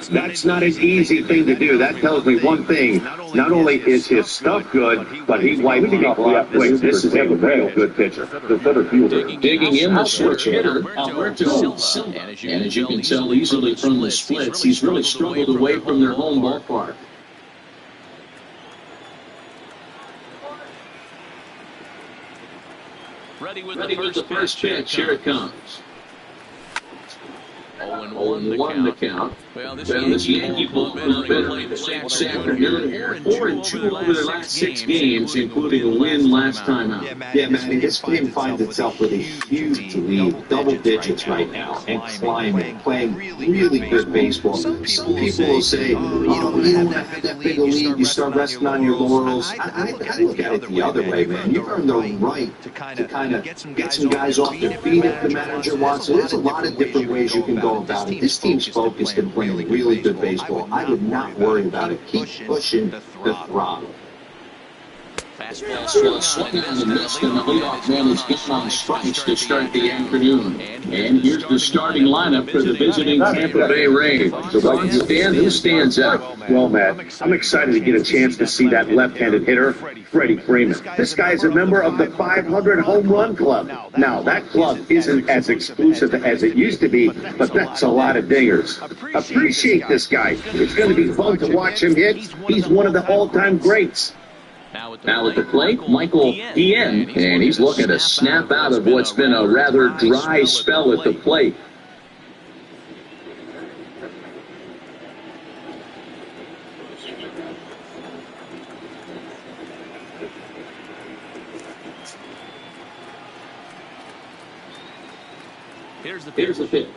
That's not an easy thing to do. That tells me one thing. Not only is his stuff good, but he wipes people off quick. This is a real good pitcher. Digging in the switch hitter, Alberto Silva. And as you can tell easily from the splits, he's really struggled away from their home ballpark. Ready with the first pitch. Here it comes. 0-1 the count. Well, this Yankee bullpen better this afternoon. 4-2 over their last 6 games, including a win last time out. Yeah, man, this team finds itself with a huge lead, double digits right now, and climbing, playing really good baseball. Some people will say, you don't have that big a lead, you start resting on your laurels. I look at it the other way, man. You've earned the right to kind of get some guys off their feet if the manager wants to. There's a lot of different ways you can go about it. This team's focused and playing really good baseball. I would not worry about it. Keep pushing the throttle. Fastball swung on the mist, and the leadoff man is getting on strikes to start the afternoon. And here's the starting lineup for the visiting Tampa Bay Rays. Stan, who stands out? Well, Matt, I'm excited to get a chance to see that left-handed hitter, Freddie Freeman. This guy is a member of the 500 Home Run Club. Now, that club isn't as exclusive as it used to be, but that's a lot of dingers. Appreciate this guy. It's going to be fun to watch him hit. He's one of the all-time greats. Now at the plate, Michael Dien, and he's looking to snap out of what's been a rather dry spell at the plate. Here's the pitch.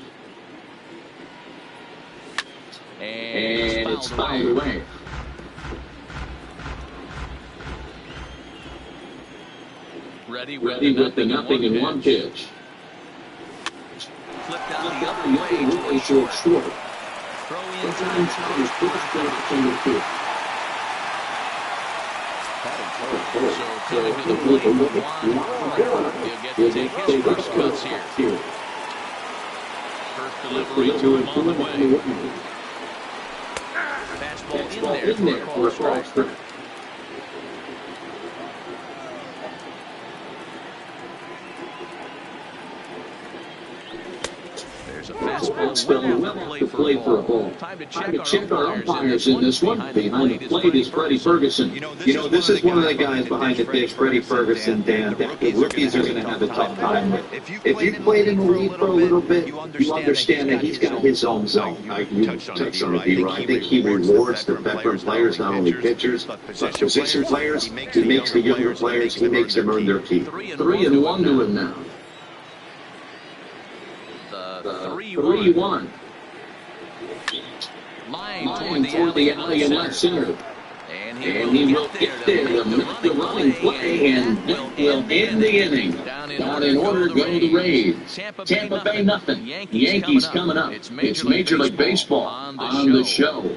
And it's fouled away. Ready with the nothing in one pitch. Flipped out the other way. Really short. Throw in He'll get to take his first cuts here. First delivery to him on the way. Fastball in there for a strike. There's a fastball well off the play for a ball. Time to check our umpires in this one. Behind the plate is Freddie Ferguson. You know, this is one of the guys behind the dish, Freddie Ferguson, Dan, that the rookies are going to have a tough time with. If you've played in the league for a little bit, you understand that he's got his own zone. You touched on it, D-Roy. I think he rewards the veteran players, not only pitchers, but position players. He makes the younger players, he makes them earn their keep. 3-1 to him now. 3-1. Line toward the alley in left center. And he will get there to make the running play, and he'll end the inning. Down in order go the Rays. Tampa Bay nothing. Yankees coming up. It's Major League Baseball on the show.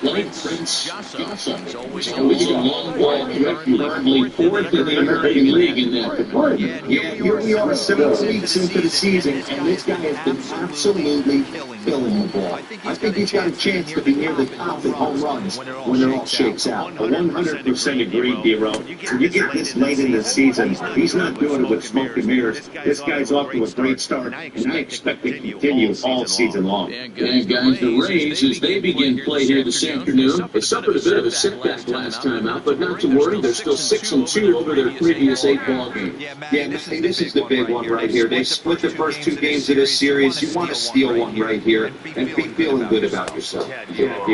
Prince Johnson. Always a long ball, currently fourth in the American League in that department. Yeah, here we are 7 weeks into the season, and this guy has been absolutely killing the ball. I think he's got a chance to be near the top in home runs when it all shakes out. 100% agree, D-Row. When you get this late in the season, he's not doing it with smoke and mirrors. This guy's off to a great start, and I expect to continue all season long. And guys, the Rays, as they begin play here this afternoon, they suffered a bit of a setback last time out, but not to worry, they're still 6-2 over their previous 8 ball games. Yeah, this is the big one right here. They split the first 2 games of this series. You want to steal one right here and be feeling good about yourself. Yeah, I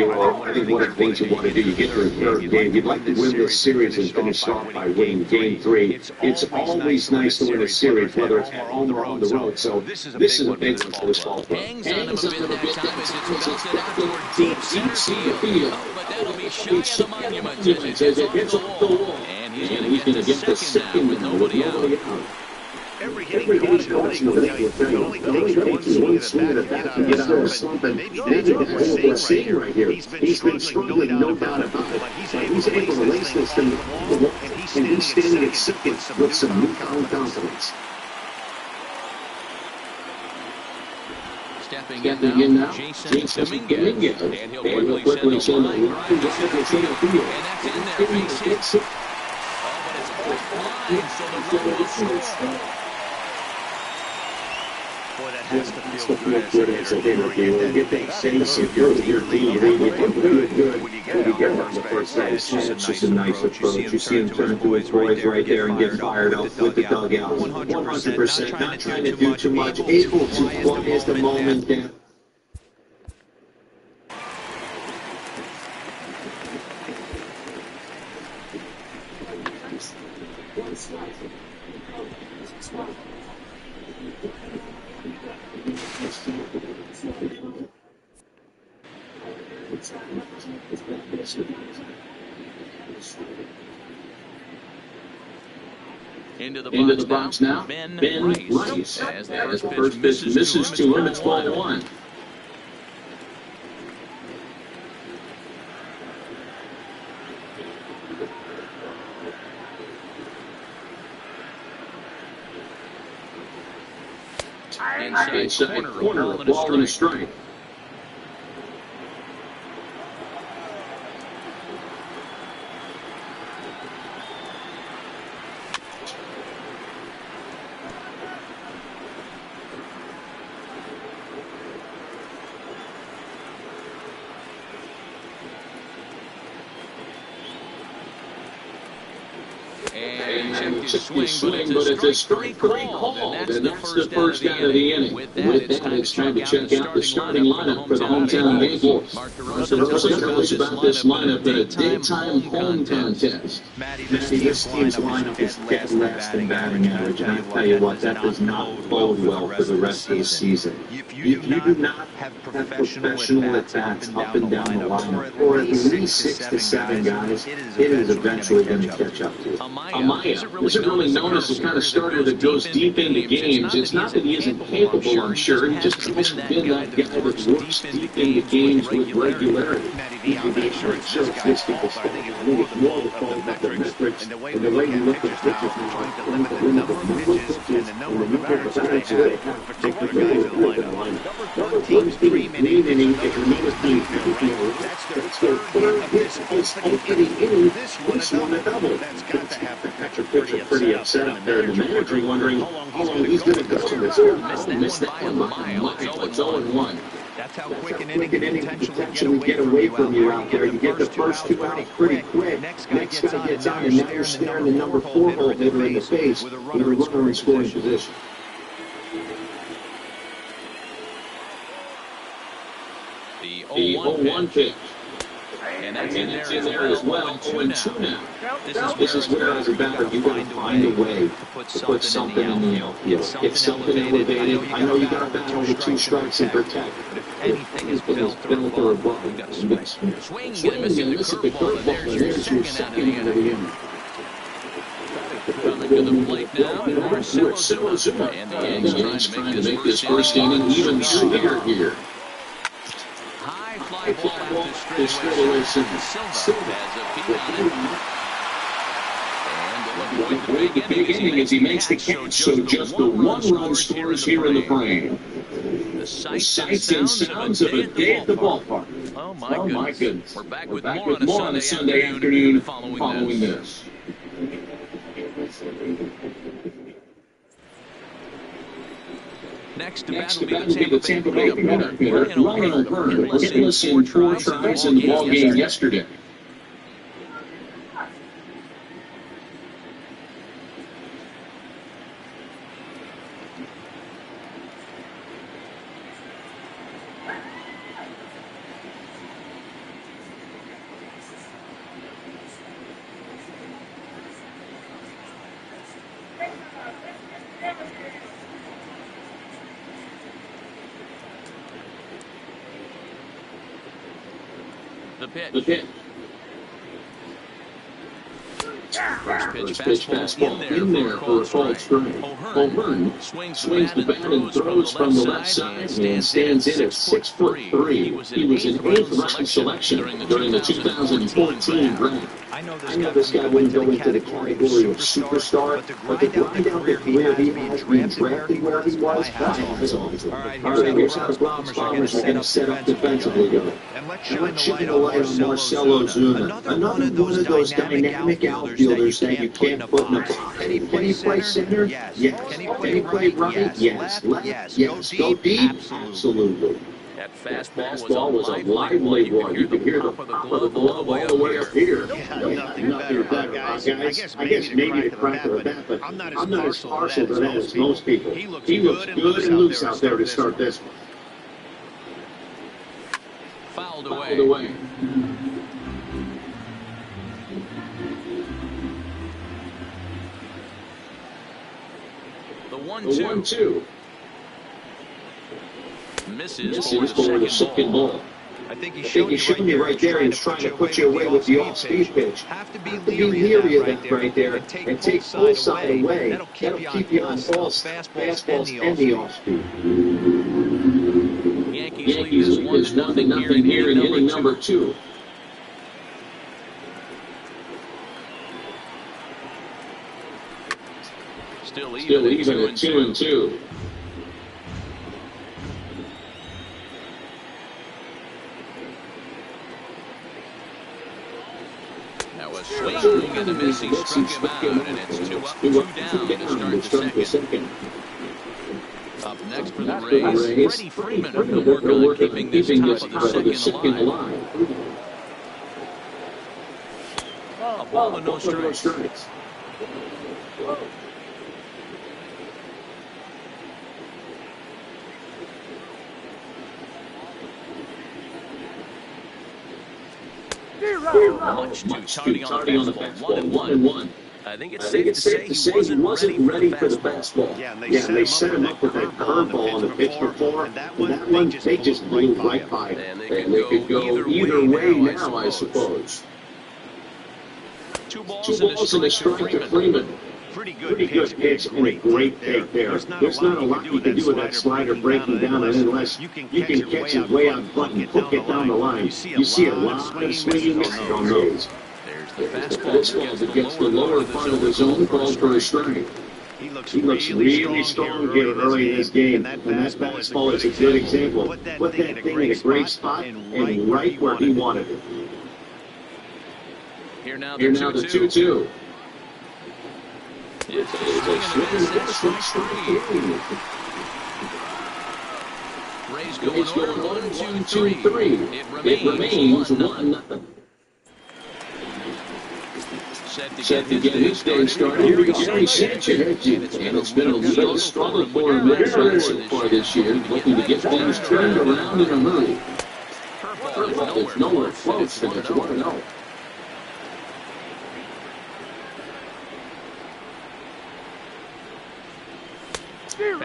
think one of the things you want to do, you get to the third game, you'd like to win this series and finish off by winning game 3. It's always nice to win a series, whether it's at home or on the road, so this is a big one for this ball club. Hangs on a bit that time as it's belted out toward deep center field. But that'll be shy of the monument as it hits off the wall. And he's going to get the second with nobody out. every hitting coach in the league will tell you it only takes one swing at a bat to get out of a slump. And maybe that's what we're seeing right here. He's been struggling, no doubt about it. But he's able to lace this thing off the wall, and he's standing at second with some newfound confidence. Stepping in now, Jason Dominguez. And he'll quickly send the line to center field. And that's in there, base hit. Oh, but it's offline, so the run will score. Boy, that has to feel good as a hitter. You get that base hit, your team good when you get on the first base. It's just a nice approach. You see him turn to his boys right there and get fired up with the dugout. 100%, not trying to do too much, able to quiet the moment down. Into the box now, Ben Rice. As the first pitch misses to him, it's ball one. Inside corner, a ball and a strike. Swing, but it's a strike called, and that's the first out of the inning. With that, it's time to check out the starting lineup for the hometown Naples. Mark DeRosa tells us about this lineup in a daytime home contest. Matty, this team's lineup is dead last in batting average, and I tell you what, that does not bode well for the rest of the season. If you do not have professional at-bats up and down the lineup, or at least 6 to 7 guys, it is eventually going to catch up to you. Amaya isn't really known as the kind of starter that goes deep into games. It's not that he isn't capable, I'm sure. He just hasn't been that guy that works deep into games with regularity. I'm not sure it's this guy's fault. I think it's more the fault of the metrics and the way we look at pitches now. We're trying to limit the number of pitches and the number of at-bats they have for particular guys in the lineup. Number 13, 3 inning, if you notice that's their third inning. This one a double. That's got to have the pitcher pretty upset out there. The manager wondering how long he's going to go to this. Missed that one by a mile. It's 0-1. That's how quick an inning can potentially get away from you out there. You get the first 2 out pretty quick. Next guy gets on, and now you're staring the number 4 hole hitter in the face with a runner in scoring position. The 0-1 pitch. And that's in there as well. 0-2 now. This is where, as a batter, you've got to find a way to put something in the outfield. Get something elevated. I know you got to battle with 2 strikes and protect. But if anything is built or above, you've got to swing. Swing and miss the curveball. There's your second out of the inning. Coming to the plate now, and Marcelo. And the Yankees trying to make this first inning even sweeter here. High fly ball out to straightaway center. Silva has a beat on it. And the big inning as he makes the catch, so just the 1-run scores here in the frame. The sights and sounds of a day at the ballpark. Oh my goodness. We're back with more on a Sunday afternoon following this. Next to battle will be the Tampa Bay hitter, Ryan O'Hearn, hitless in 4 tries in the ballgame yesterday. The pitch. First pitch fastball in there for a called strike. O'Hearn swings the bat and throws from the left side and stands in at 6'3". He was an 8th rushing selection during the 2014 draft. I know this guy wouldn't go into the category of superstar, but to grind out the career he has being drafted where he was, that's awesome. All right, here's how the Bombers are going to set up defensively. And let's shine the light on Marcelo Zuna, another one of those dynamic outfielders that you can't put in a box. Can he play center? Yes. Can he play right? Yes. Left? Yes. Go deep? Absolutely. That fastball was a lively one. You could hear the pop of the glove all the way up here. Nothing better, guys. I guess maybe the crack of the bat, but I'm not as partial to that as most people. He looks good and loose out there to start this one. Fouled away. The 1-2. Misses for the second ball. I think he showed me right there. He's trying to put you away with the off-speed pitch. Have to be leery of that right there and take full side away. That'll keep you on false fastballs and the off-speed. Yankees lead nothing here in inning number 2. Still even at 2-2. Swing and a miss, he struck him out, and it's 2 up, 2 down to start the second. Up next for the Rays, Freddie Freeman will work on keeping this top of the second alive. A ball and no strikes. Much too tardy on the fastball, 1-1. I think it's safe to say he wasn't ready for the fastball. Yeah, they set him up with that curveball on the pitch before, and that one, they just blew right by it. And they could go either way now, I suppose. 2 balls and a strike to Freeman. Pretty good pitch and a great take there. There's not a lot you can do with that slider breaking down unless you can catch it way out front and hook it down the line. You see a lot of swinging misses on those. There's the fastball against the lower part of the zone, calls for a strike. He looks really strong here early in this game, and that fastball is a good example. Put that thing in a great spot and right where he wanted it. Here now the 2-2. It's a swing and a strike. Rays going 1, 2, 3. It remains 1-0. Set to get his day started. Gary Sanchez, and it's been a little struggle for him so far this year, looking to get things turned around in a hurry. It's nowhere close, and it's 1-0.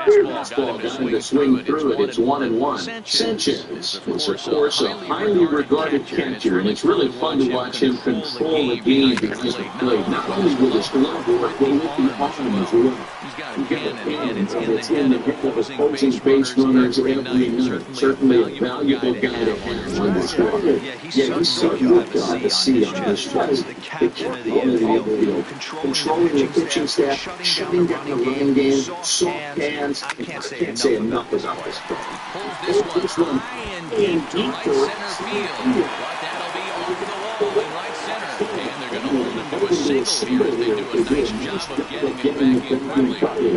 Fastball got him to swing through it. It's 1-1. Sanchez is, of course, a highly regarded catcher, and it's really fun to watch him control the game behind the plate, not only with his glove, but with the arm as well. He's got a cannon, and it's in the head of opposing base runners every night. Certainly a valuable guy to have on this one. Yeah, he's so good to see on this show. The captain of the infield, controlling the pitching staff, shutting down the run game, soft hands. I can't say enough about this. Pulls this one high and deep to right center field. But that'll be off the wall in right center. And they're going to hold him to a single here as they do a nice job of getting it back in quickly.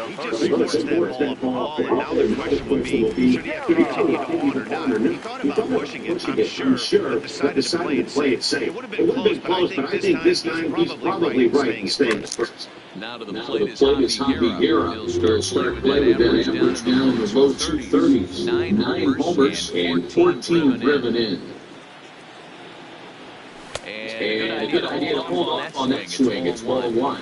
He just forced that ball up the wall, and now the question will be, should he have continued on or not? He thought about pushing it, I'm sure, but decided to play it safe. It would have been close, but I think this time he's probably right in staying first. Now to the plate is Hawkeye. He'll start play with that average down in the low 230s. 9 homers and 14 driven in. And a good idea to hold off on that swing. It's 1-1.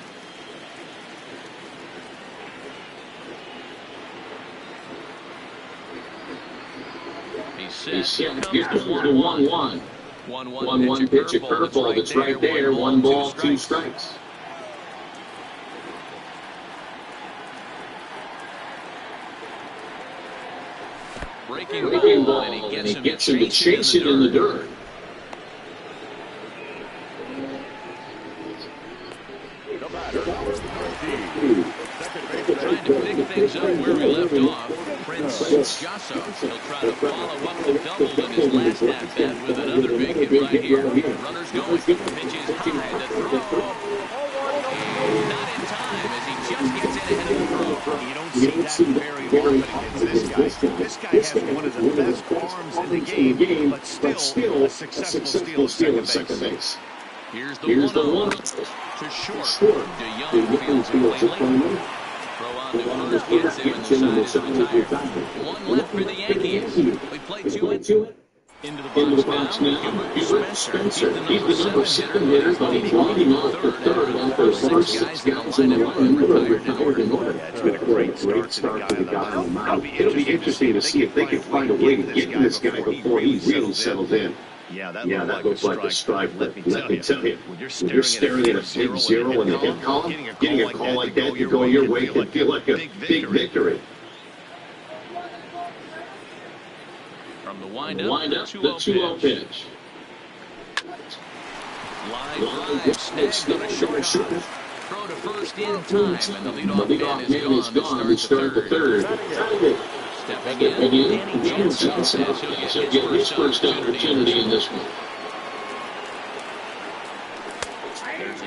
He's set. Here comes the 1-1. 1-1 pitch, a curveball that's right there. 1 ball, 2 strikes. Breaking ball, and he gets him to chase it in the dirt. Trying to pick things up where we left off. Prince Jasso. He'll try to follow up the double in his last at-bat with another big hit right here. Runners going. Pitches high. The throw. And not in time as he just gets in ahead of the throw. You don't see that very often against this guy. This guy has one of the best arms in the game, but still a successful steal at second base. Here's the one. To short. DeYoung fields it plainly. Throw on to first, gets him, and the side is retired. One left for the Yankees. We play two into the box now. Hubert Spencer. He's the number 7 hitter, but he's leading off the third after the first 6 guys in the line who have retired in order. That's been a great start to the guy on the mound. It'll be interesting to see if they can find a way to get to this guy before he really settles in. Yeah, that looks like a strike. Let me tell you. When you're staring at a big zero in the hit column, getting a call like that to go your way can feel like a big victory. From the wind-up, the 2-0 pitch. Line drive, snags on a short. Throw to first in time, and the leadoff man is gone to start the third. Stepping in, Danny Johnson as he'll get his first opportunity in this one.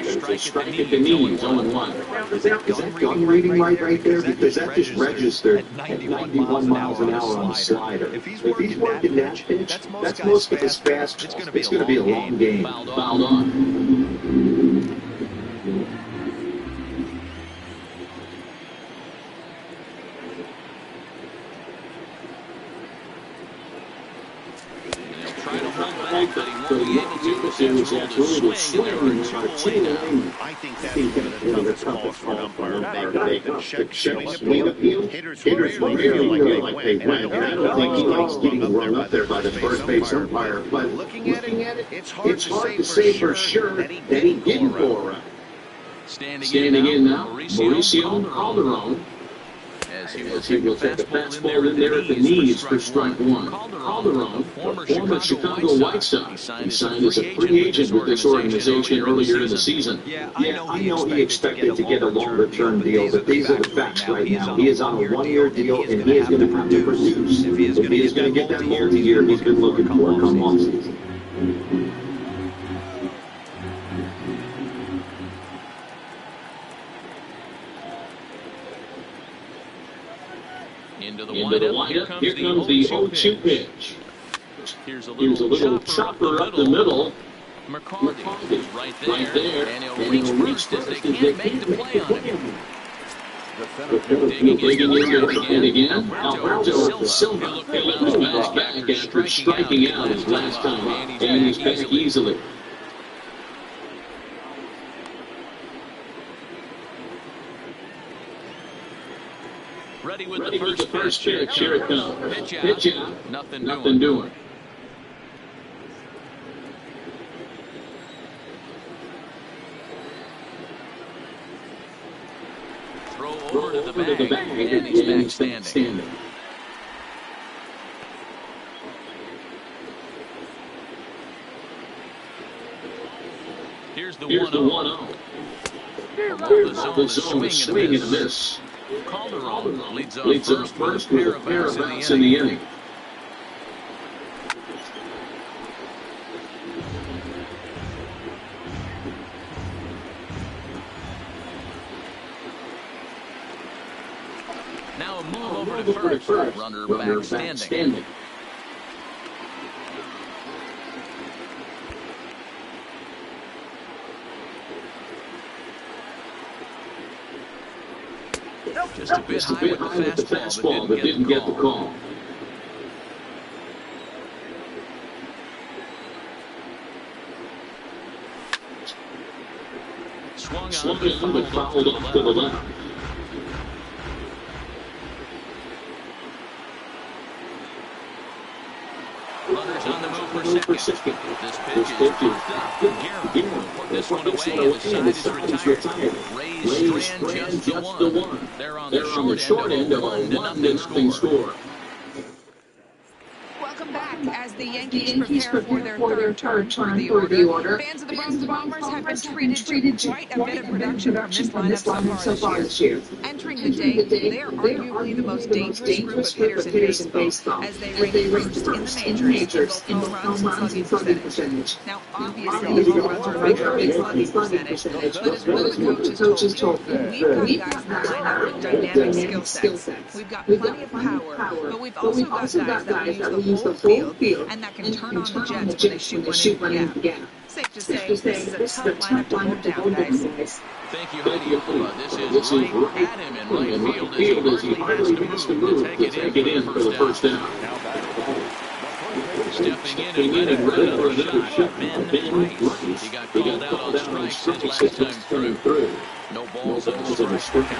There's a strike at the knees, 0-1. Is that gun reading right there? Because that just registered at 91 miles an hour on the slider. If he's working that pitch, that's most of his fastballs. It's going to be a long game. Fouled on. But he won't be able to because that's ruled a swing, and they're 2 away now. I think that's one of the toughest calls for an umpire to make. Check swing appeal. Hitters rarely like they win. I don't think he likes getting run up there by the first base umpire, but looking at it, it's hard to say for sure that he didn't go around. Standing in now, Mauricio Calderon. As he will take a fastball in there at the knees for strike 1. Calderon, former Chicago White Sox. He signed as a free agent with this organization earlier in the season. Yeah, I know he expected to get a longer-term deal, but these are the facts right now. He is on a 1-year deal, and he is going to have to produce. If he is going to get that multi-year he's been looking for come offseason. Into the windup. Here comes the 0-2 pitch. Here's a little chopper up the middle. McCarthy right there, and he'll reach first as they can't make the play on him. Digging into it again. Alberto Silva bounces back after striking out his last time out, and he's back easily. Ready with the first pitch. Here it comes. Pitch out. Nothing doing. Throw over to the bag, and he's back standing. Here's the 1-0. The zone, swing and a miss. Calderon leads up first with a pair of outs in the inning. Now a move over to first. Runner back standing. Just a bit high with the fastball, but didn't get the call. Swung on, but fouled off to the left. Runners on the move for second. This pitch is popped up. Garrett put this one away, and the side is retired. Rays Strand just the 1. They're on the short end of a 1-0 score. 1-0 Score. the Yankees prepare for their third turn through the order, fans of the Boston Bombers have been treated to quite a bit of production from this lineup so far this year. Entering the day, they are arguably the most dangerous group of hitters in baseball, as they rank first in the majors in both home runs and slugging percentage. Now, obviously, home runs are measured in slugging percentage, but as one of the coaches told me, we've got guys in the lineup with dynamic skill sets. We've got plenty of power, but we've also got guys that will use the whole field and that can turn on the jets when they shoot one into the gap. Safe to say, this is a tough lineup to hold down, guys. Thank you, Heidi. This is right at him in right field as he hardly has to move to take it in for the first down. Stepping in and ready for another shot. Ben Price. He got called out on strikes his last time through. No balls and a strike.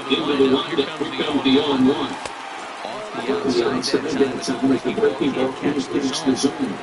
Into the lineup, here comes the 0-1. Off the outside, that time as the breaking ball can't catch the zone.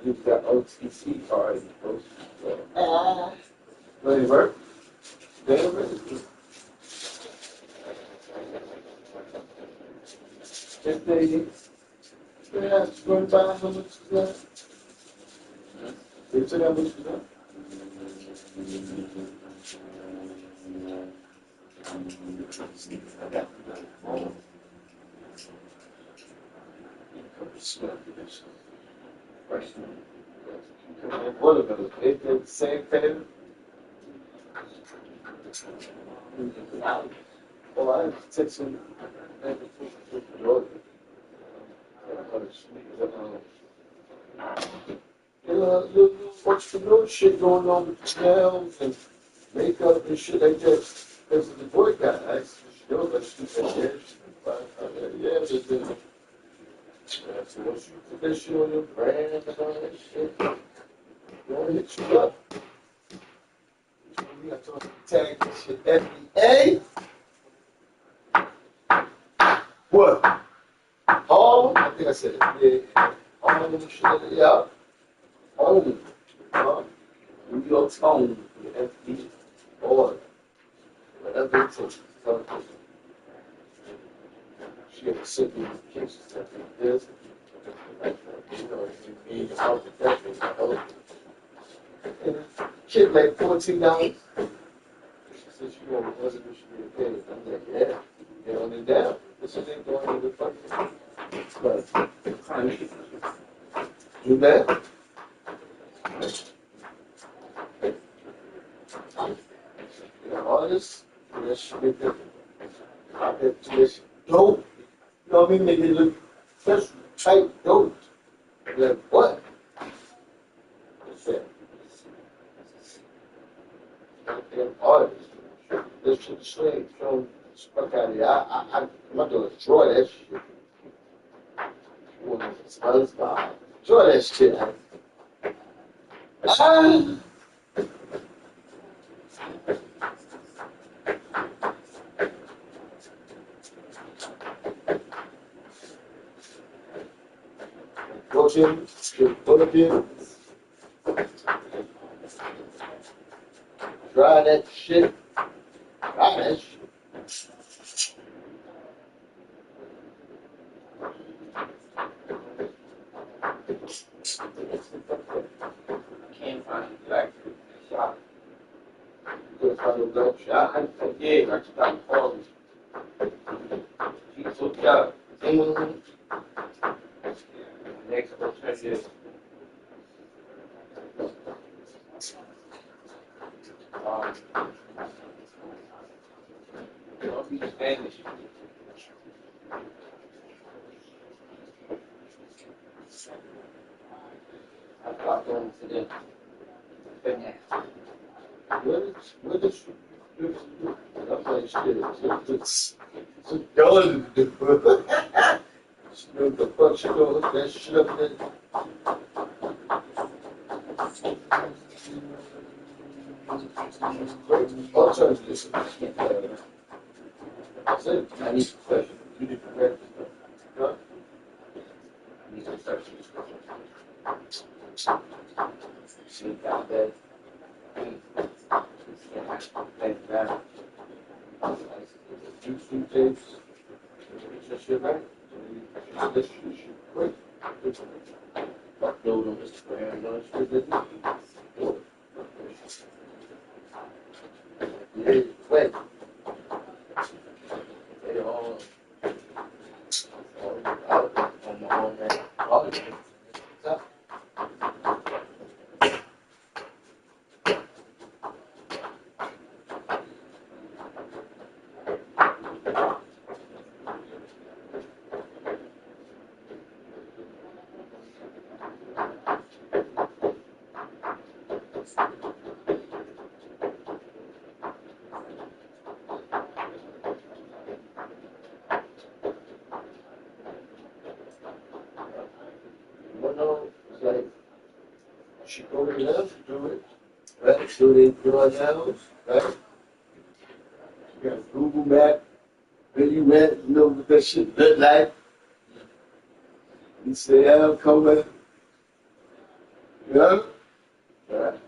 You've got OTC card. Ready, work? Ready, work? If they ask for how much is that? They said how much is that? What of them? They did the same thing. Well, I take some. What's the new shit going on with nails and makeup and shit like that? Because the boy got asked, so once you put that shit on your brand and all that shit, they'll hit you up. We got to tag this shit FBA. What? All? I think I said it. Yeah. All of them shit. Yeah. Home. New York home. FB. Or whatever it takes. She had to send me the cases that this. You need architecture. Kid like $14. She said she wasn't what she would pay. I'm like, yeah, get on it down. This ain't going to the fucking. But, you mad? All this, that shit, this dope. You know what I mean? They look just tight dope. Like, what? What's that? Goddamn artist. This shit straight from fuck out of here. I'm not gonna destroy that shit. Enjoy that shit. Bulletin. Dry that shit. Dry that shit. Can't find the black shot. Couldn't find the black shot. Yeah, I just got calling. She took out. Next alternative. Don't be Spanish. I got going to the what is I'm like shit. So done. What the fuck she gonna look that shit up there? Alternatives. I said I need professionals. You need professionals. Huh? I need professionals. She got that. Thank God. YouTube tapes. Just shit right. This shit quick. Upload on Instagram and all that shit. Yeah, quick. They all out on my own, man. All of it. What's up? It's like, she go to them to do it, right? So they do it now, right? You got Google Map, where you at, you know what that shit look like. You say, yeah, I'm coming. You know? Right.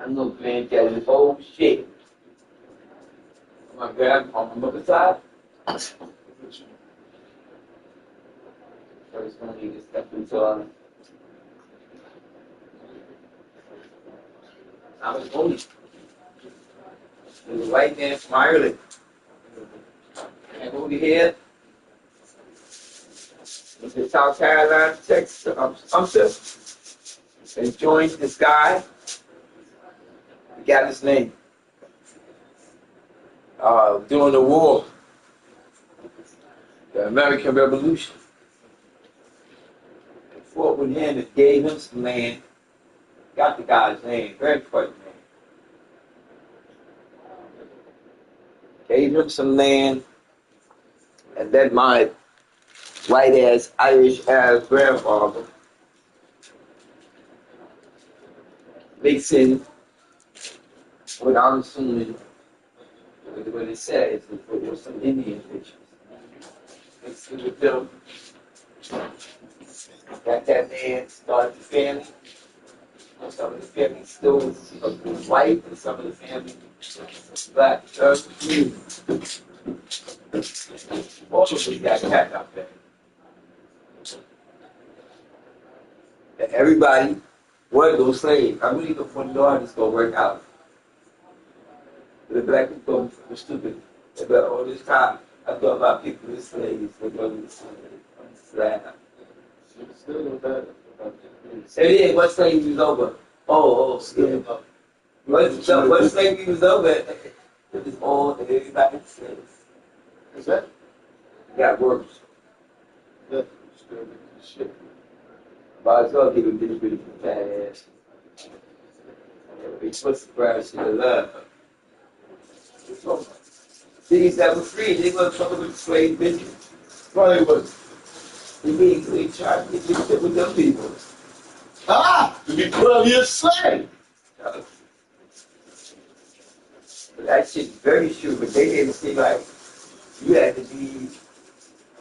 I know man got his whole shit. My God, on the other side. First one he just stepped into I was only the white man from Ireland. And over here with the South Carolina, Texas, and joined this guy. He got his name. During the war, the American Revolution. They fought with him and gave him some land. Got the guy's name, very important name. Gave him some land, and then my white ass, Irish ass grandfather mixed in what I'm assuming what it says was some Indian pictures. Mixed in with them. Got that man started the family. Some of the family still was white, and some of the family black. All of us got cat out there. And everybody wanted those slaves. I believe the one yard is going to work out. The black people were stupid. But all this time, I thought about people were slaves. They go to the slave. Still no better. Say, what slavery was over? Oh, scared. What slavery was over? It was all everybody slaves. Is that? Got worse. That still shit. Might as well give him this really fat ass. He puts the grass in the love. Cities that were free, they weren't talking with slave business. Probably was. They mean they tried to get this shit with them people. To be 12 years slave. But that shit's very true, but they didn't see like you had to be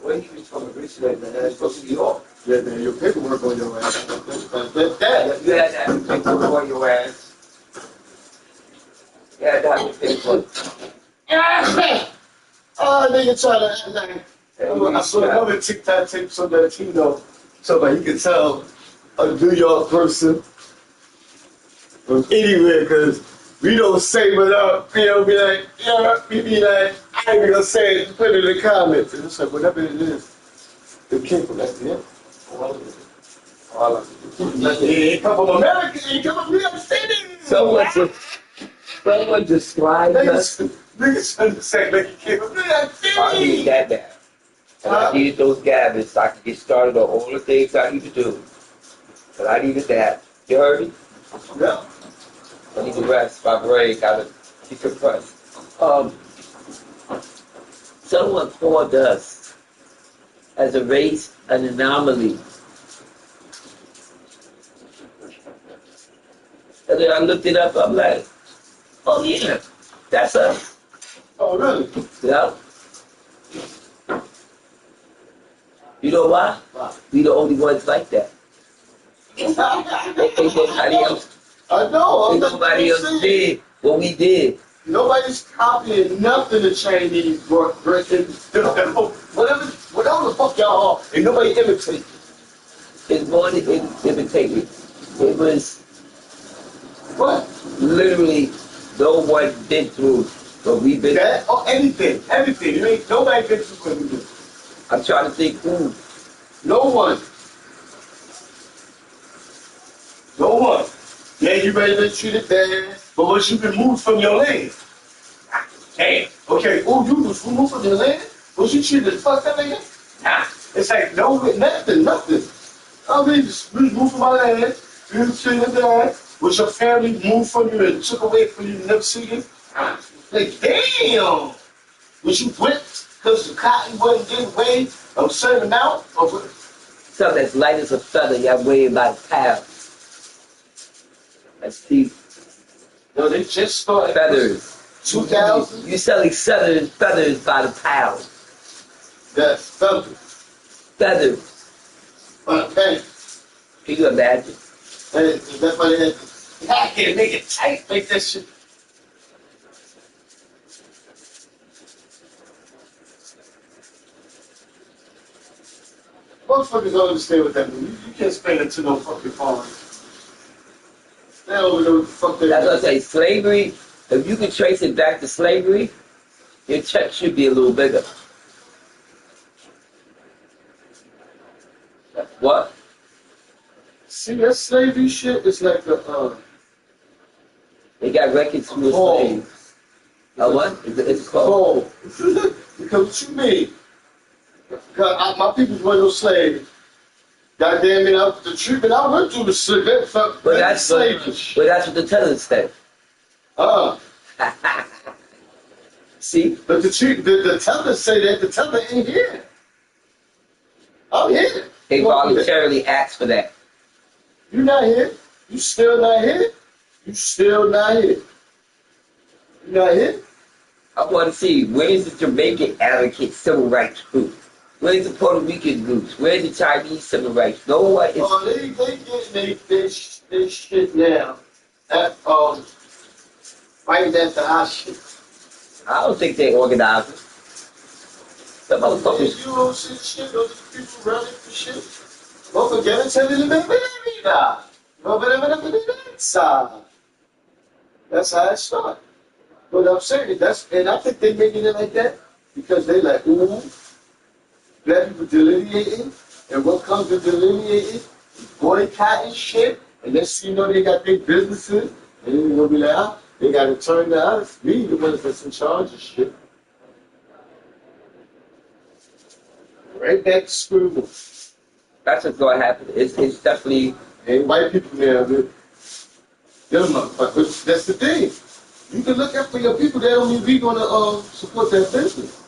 when he was from a rich man, that's supposed to be off. Yeah, man, your paperwork on your ass. That. You had to have the paperwork on your ass. You had to have the paperwork. Oh, nigga trying to I saw another TikTok tape from Latino. So you can tell a New York person from anywhere because we don't say what up. You know, be like, yeah, we be like, I ain't gonna say it, put it in the comments. And it's like, whatever it is, it came from that, yeah. He come from America, he come from New York City. Someone described us. Niggas say like he came from New York City. I need that now. And I needed those Gambits so I could get started on all the things I need to do. But I needed that. You heard me? Yeah. I need to rest. My brain got to keep compressed. Someone called us as a race an anomaly. And then I looked it up. I'm like, oh yeah, that's us. Oh really? Yeah. You know why? We the only ones like that. Ain't nobody else. I know. Ain't nobody else did what we did. Nobody's copying nothing the Chinese work, Britain, whatever the fuck y'all are, and nobody imitates. It's more than imitated. It was What? literally no one been through what we've been. That or anything. You ain't nobody been through what we do. I'm trying to think who. No one. No one. Yeah, you ready to treat it bad, but once you've been moved from your lane. Damn. Okay, you was removed from your lane? Was you treated the fuck that nigga? Nah. It's like no, nothing. I mean, just moved from my land, you was treated bad, was your family moved from you and took away from you, never see you? Like, damn. Was you whipped because the cotton wasn't getting weighed a certain amount? Or what? Something as light as a feather, y'all weigh about a pound. That's deep. No, they just started. Feathers. 2000? You selling feathers by the pound. That's feathers. Feathers. Okay. Can you imagine? Hey, that's why they had to pack it, make it tight, make that shit. Motherfuckers don't understand what that means. You can't explain it to no fucking foreign. They don't know what the fuck they That's what I say. Slavery, if you can trace it back to slavery, your check should be a little bigger. What? See, that slavery shit is like a, They got records from the slaves. What? It's called? Because what you mean? Because my people were no slaves. Goddamn it, the treatment I went through was slavery. But that's what the tenants said. See? But the teller say that the teller ain't here. I'm here. They voluntarily asked for that. You not here. You still not here. You still not here. You not here. I want to see, where's the Jamaican advocate civil rights group? Where's the Puerto Rican groups? Where's the Chinese civil rights? No one is. Oh, they get they shit now. That fighting at the hot shit. I don't think they organize it. The motherfuckers. You don't see shit. Those are the people running for shit. Don't forget to tell you the That's how it started. But I'm saying and I think they making it like that because they like, ooh, black people delineating, and what comes with delineating, boycotting shit, and next thing you know they got their businesses, and then they're gonna be like, they gotta turn to us, we the ones that's in charge of shit. Right back to school. That's what's gonna happen. It's definitely. Ain't white people now, man. Them motherfuckers. That's the thing. You can look out for your people. They don't mean we gonna support that business.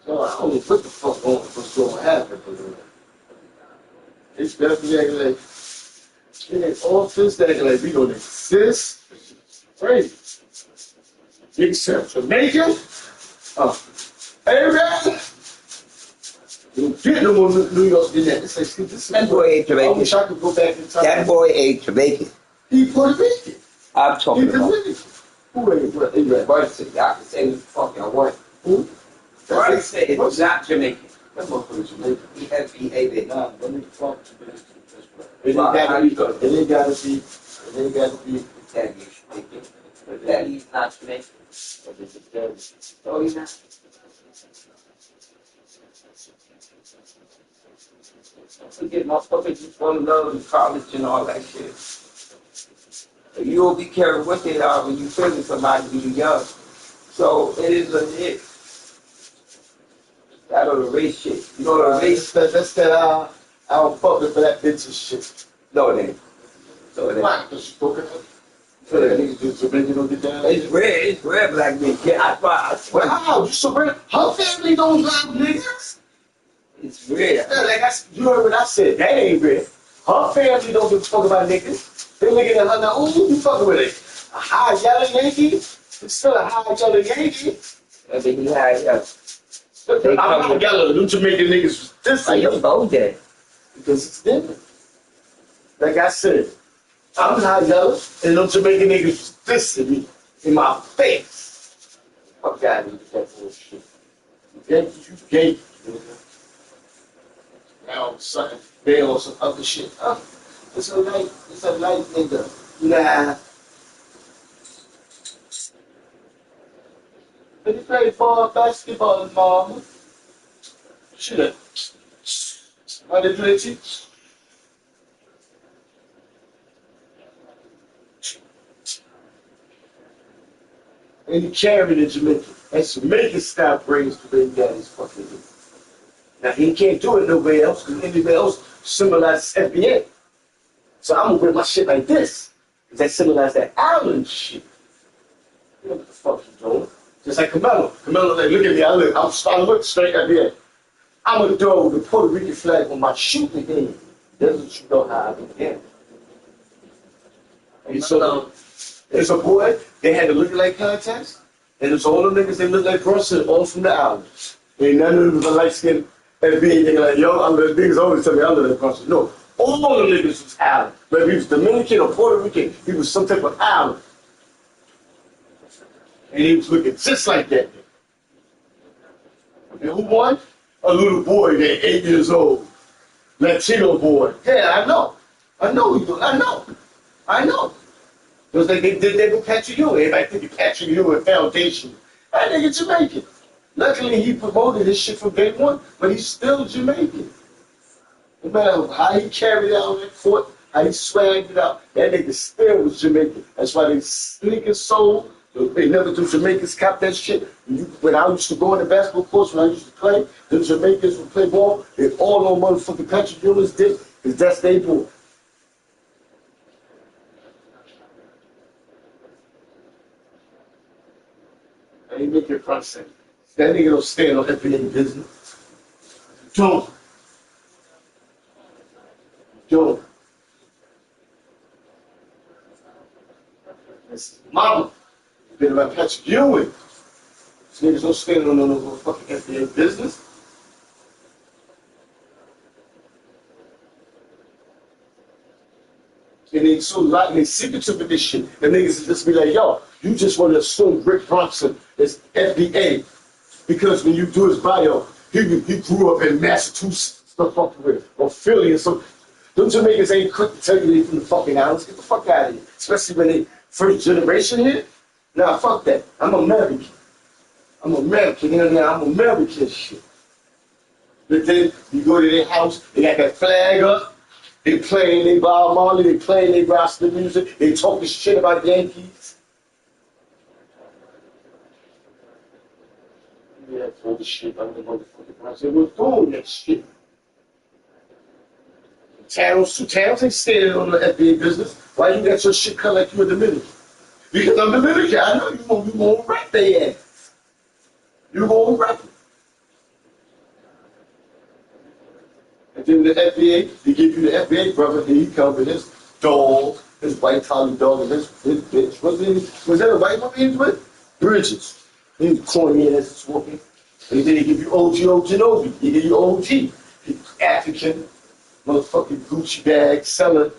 So I don't know what the fuck what's gonna happen. It's definitely acting like it ain't all this acting like we don't exist. It's crazy. Except Jamaica. Everybody. You get no more New York than that. That boy ain't Jamaican. I wish I could go back in time. That boy ain't Jamaican. He Puerto Rican. I'm talking about. Who ain't what? Varsity. I can say what the fuck I want. Who? Right, say it's not Jamaican. That motherfucker Jamaican. He FBA. Nah, that nigga fuck Jamaican. It ain't gotta be. That he's not Jamaican. Oh, he's not. Forget motherfuckers just want to love in college and all that shit. You will be careful what they are when you feeling somebody when you're young. So it is what it is. That or the race shit. You know the race? That's that I don't fuck with for that bitch and shit. No, it ain't. So it ain't. Why? Because you spoke it. So that niggas do Jamaican don't get down. It's rare black men. Yeah, I swear. Wow, you so rare. Her family don't love niggas. It's rare. Yeah, like you heard what I said. That ain't rare. Her family don't give a fuck about niggas. They looking at her now, ooh, you fucking with it. A high yellow Yankee? It's still a high yellow Yankee. I think he had, I'm not yellow. Them Jamaican niggas this like your phone dead. because it's different. Like I said, I'm not yellow, and them Jamaican niggas was dissing me in my face. Fuck out of here with that bullshit. You gay, nigga. Now, something, they on some other shit. It's a light nigga. Nah. Did you play basketball, mama? Shit. Why did you let you? And he carried in Jamaica. That's Jamaican style brains for baby daddy's fucking do. Now he can't do it nowhere else because anywhere else symbolizes FBA. So I'm gonna wear my shit like this. Because that symbolizes that island shit. You know what the fuck you doing? Just like Camelo. Camelo, like, look at me, I look straight FBA. I'm gonna throw the Puerto Rican flag on my shooting game. That's what you know how I begin. And so there's a boy, they had the look-alike contest, and it's all the niggas they look like Brunson, all from the islands. Ain't none of them was a light-skinned FBA nigga like, yo, I'm the niggas always tell me I'm the Brunson. No, all the niggas was island. Whether he was Dominican or Puerto Rican, he was some type of island. And he was looking just like that. And who won? A little boy that 8 years old. Latino boy. Yeah, I know. I know he do. I know. It was like they were Patrick Ewing. Everybody think of Patrick Ewing Foundation. That nigga Jamaican. Luckily, he promoted his shit from day one, but he's still Jamaican. No matter how he carried out that fort, how he swagged it out, that nigga still was Jamaican. That's why they sneaking soul. They never do Jamaicans cop that shit. When I used to go in the basketball courts, when I used to play, the Jamaicans would play ball. They all on motherfucking Patrick Ewing's dick, because that's their boy. I ain't making front set. That nigga don't stand on FBA business. Don't. That's mama. Been about Patrick Ewing. These niggas don't stand on no fucking FBA business. And they so like they secretive with this shit. The niggas just be like, yo, you just want to assume Rick Bronson is FBA because when you do his bio, he grew up in Massachusetts, stuff fucking with, or Philly or something. Them Jamaicans ain't quick to tell you they from the fucking islands. Get the fuck out of here. Especially when they first generation here. Nah, fuck that. I'm American. I'm American, you know, I'm American shit. But then you go to their house, they got that flag up, they playing they Bob Marley, they playing they roster music, they talking shit about Yankees. Yeah, all the shit about the motherfucking house. They were doing that shit. Towns ain't standing on the FBA business. Why you got your shit cut like you a Dominican? Because I'm Dominican, I know you gonna rap their ass. You gonna rap it. And then the FBA, they give you the FBA brother, and he comes with his dog, his white collar dog, and his bitch. Was that a white woman he was with? Bridges. He was corny ass walking. And then they give you OG Genobi. They give you OG. African, motherfucking Gucci bag, seller,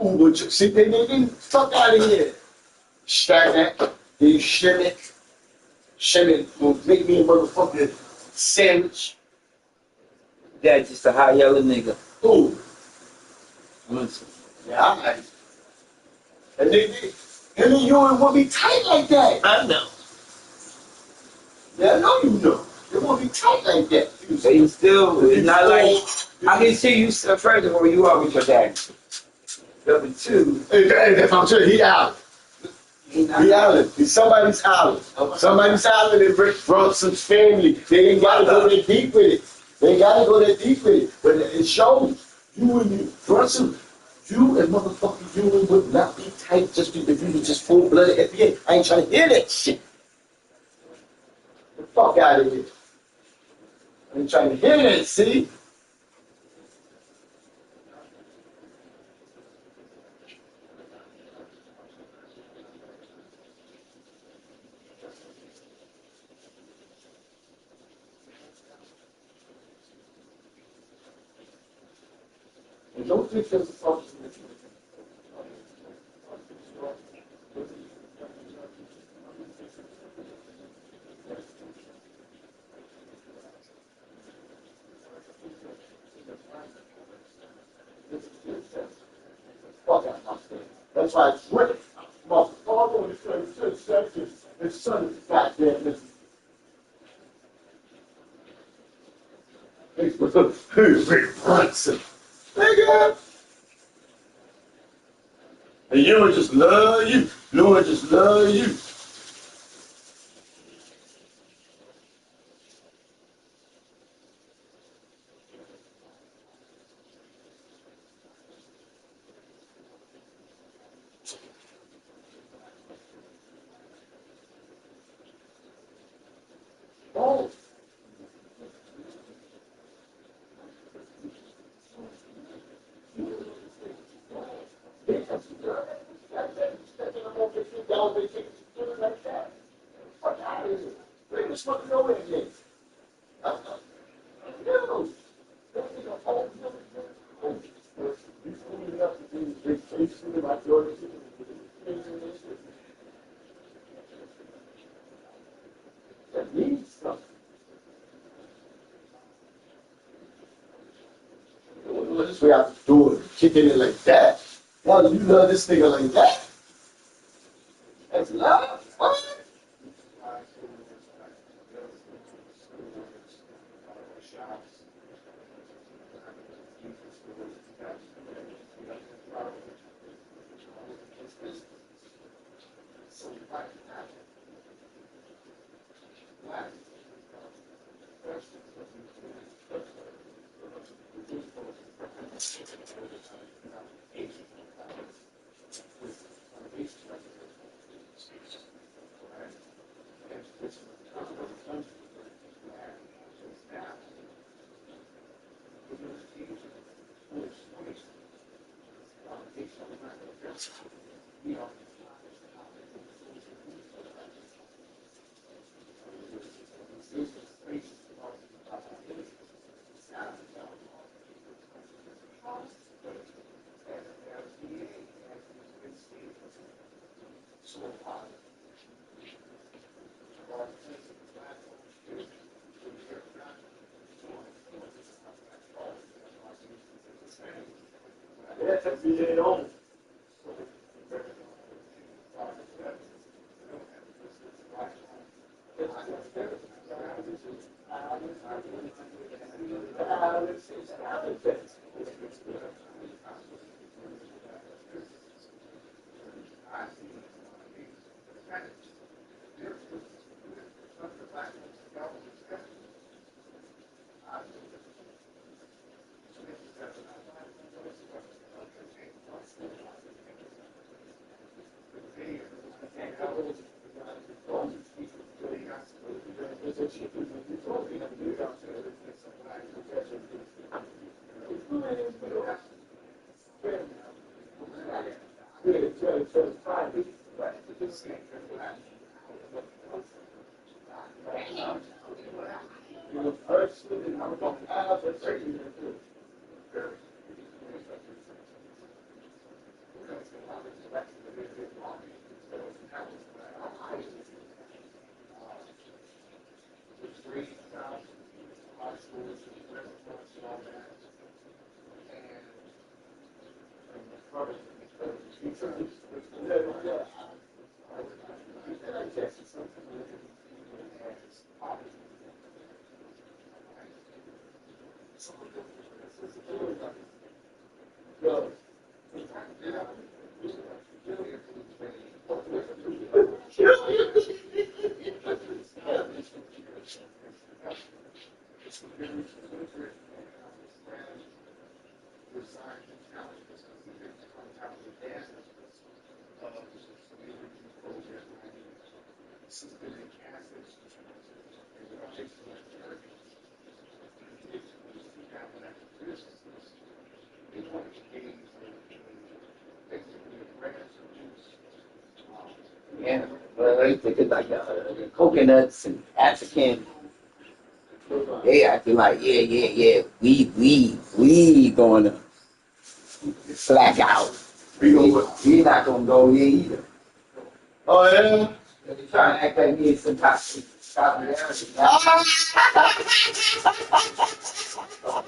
Uber. See, they fuck out of here. Stack, they shimmick. Shannon will make me a motherfucking sandwich. That's just a hot yellow nigga. Ooh. Yeah, alright. And him and you won't be tight like that. I know. Yeah, I know you know. It won't be tight like that. But you still, it's not like, I can see you further where you are with your dad. Number two. Hey, that's what I'm saying. He out. He island. He's somebody's island. Somebody's island and brought some family. They ain't gotta go that deep with it. They ain't gotta go that deep with it. But it shows you and you, Brunson, you and motherfucking you would not be tight just if you was just full blooded FBA. I ain't trying to hear that shit. Get the fuck out of here. I ain't trying to hear that, see? And don't think there's a problem. Fuck out my face. That's why it's with my father and his son is goddamn. Who's Rick Brunson? Nigga! And you would just love you. You would just love you. Oh. That means something. This way I have to do it, kicking it like that. Why do you love this nigga like that? That's love? What? Yeah, well, they think it's like coconuts and African. They acting like, yeah, we gonna slack out. We not gonna go here either. Oh, yeah? They trying to act like me some top solidarity.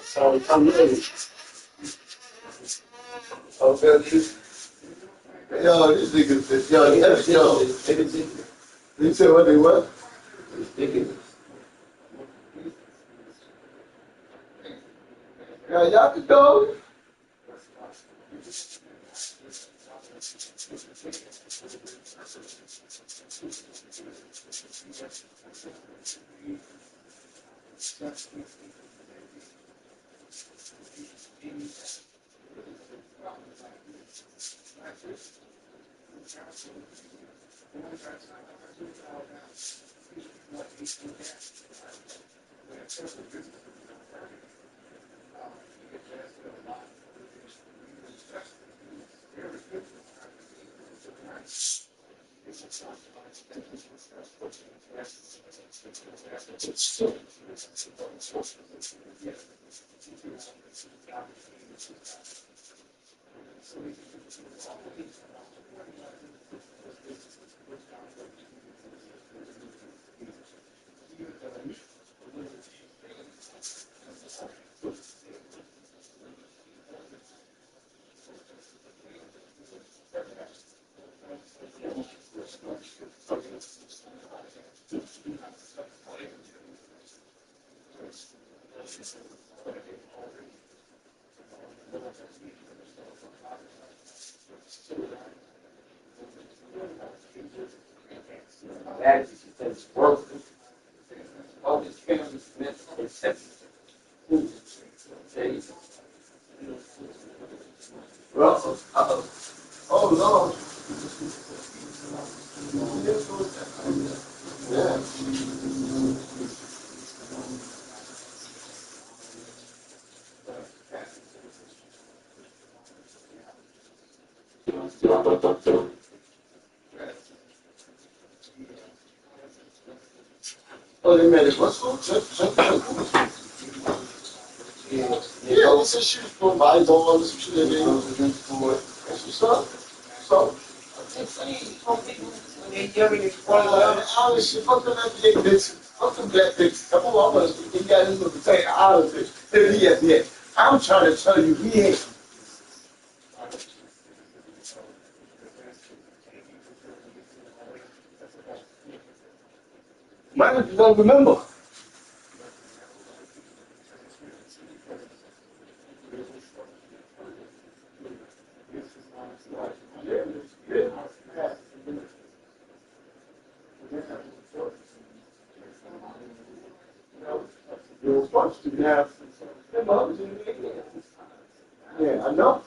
So, I'm ready. Okay. Yo, this nigga, you said what they what? Yeah, y'all can go. That is work. All this family except Russell. Oh, no. Yeah. Oh, they made it Russell? Yeah, this is shit for volleyball, this shit they do. That's what's up. So, honestly, fuck them NBA bitches. Fuck them black bitches. Come on, I'm gonna get got him to say all of it. Yeah. I'm trying to tell you, we ain't. Man, you don't remember. It was supposed to have. Yeah, I know.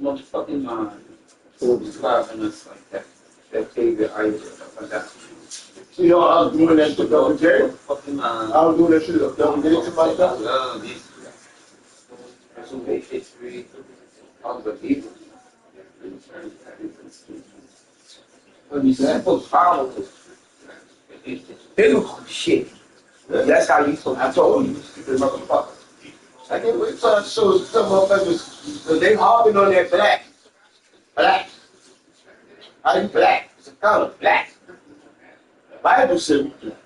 Motherfucking mind. Describing us like that. That favorite idea like that. You know, I was doing that shit the other day. Fucking mind. I was doing that shit the other day to myself. I love this. That's what makes history unbelievable. Super powerful. Biblical shit. That's how you feel. I told you, stupid motherfucker. I can't wait till I show some motherfuckers. So they hopping on that black. Black. How you black? It's a color, black. The Bible said we black.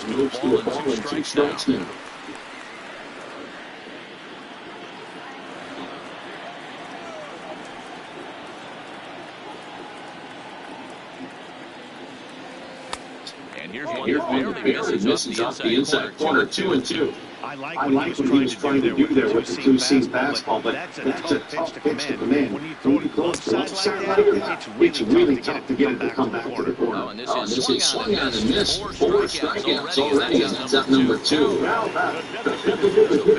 Moves to the ball and 2 strikes now. Here's one that barely misses off the inside corner, 2-2. I like what he was trying to do there with the two-seam fastball, but that's a tough pitch to command. When you throw it close side like that, it's really tough to get it to come back to the corner. Oh, and this is swung on and missed. 4 strikeouts already, and that's up number 2.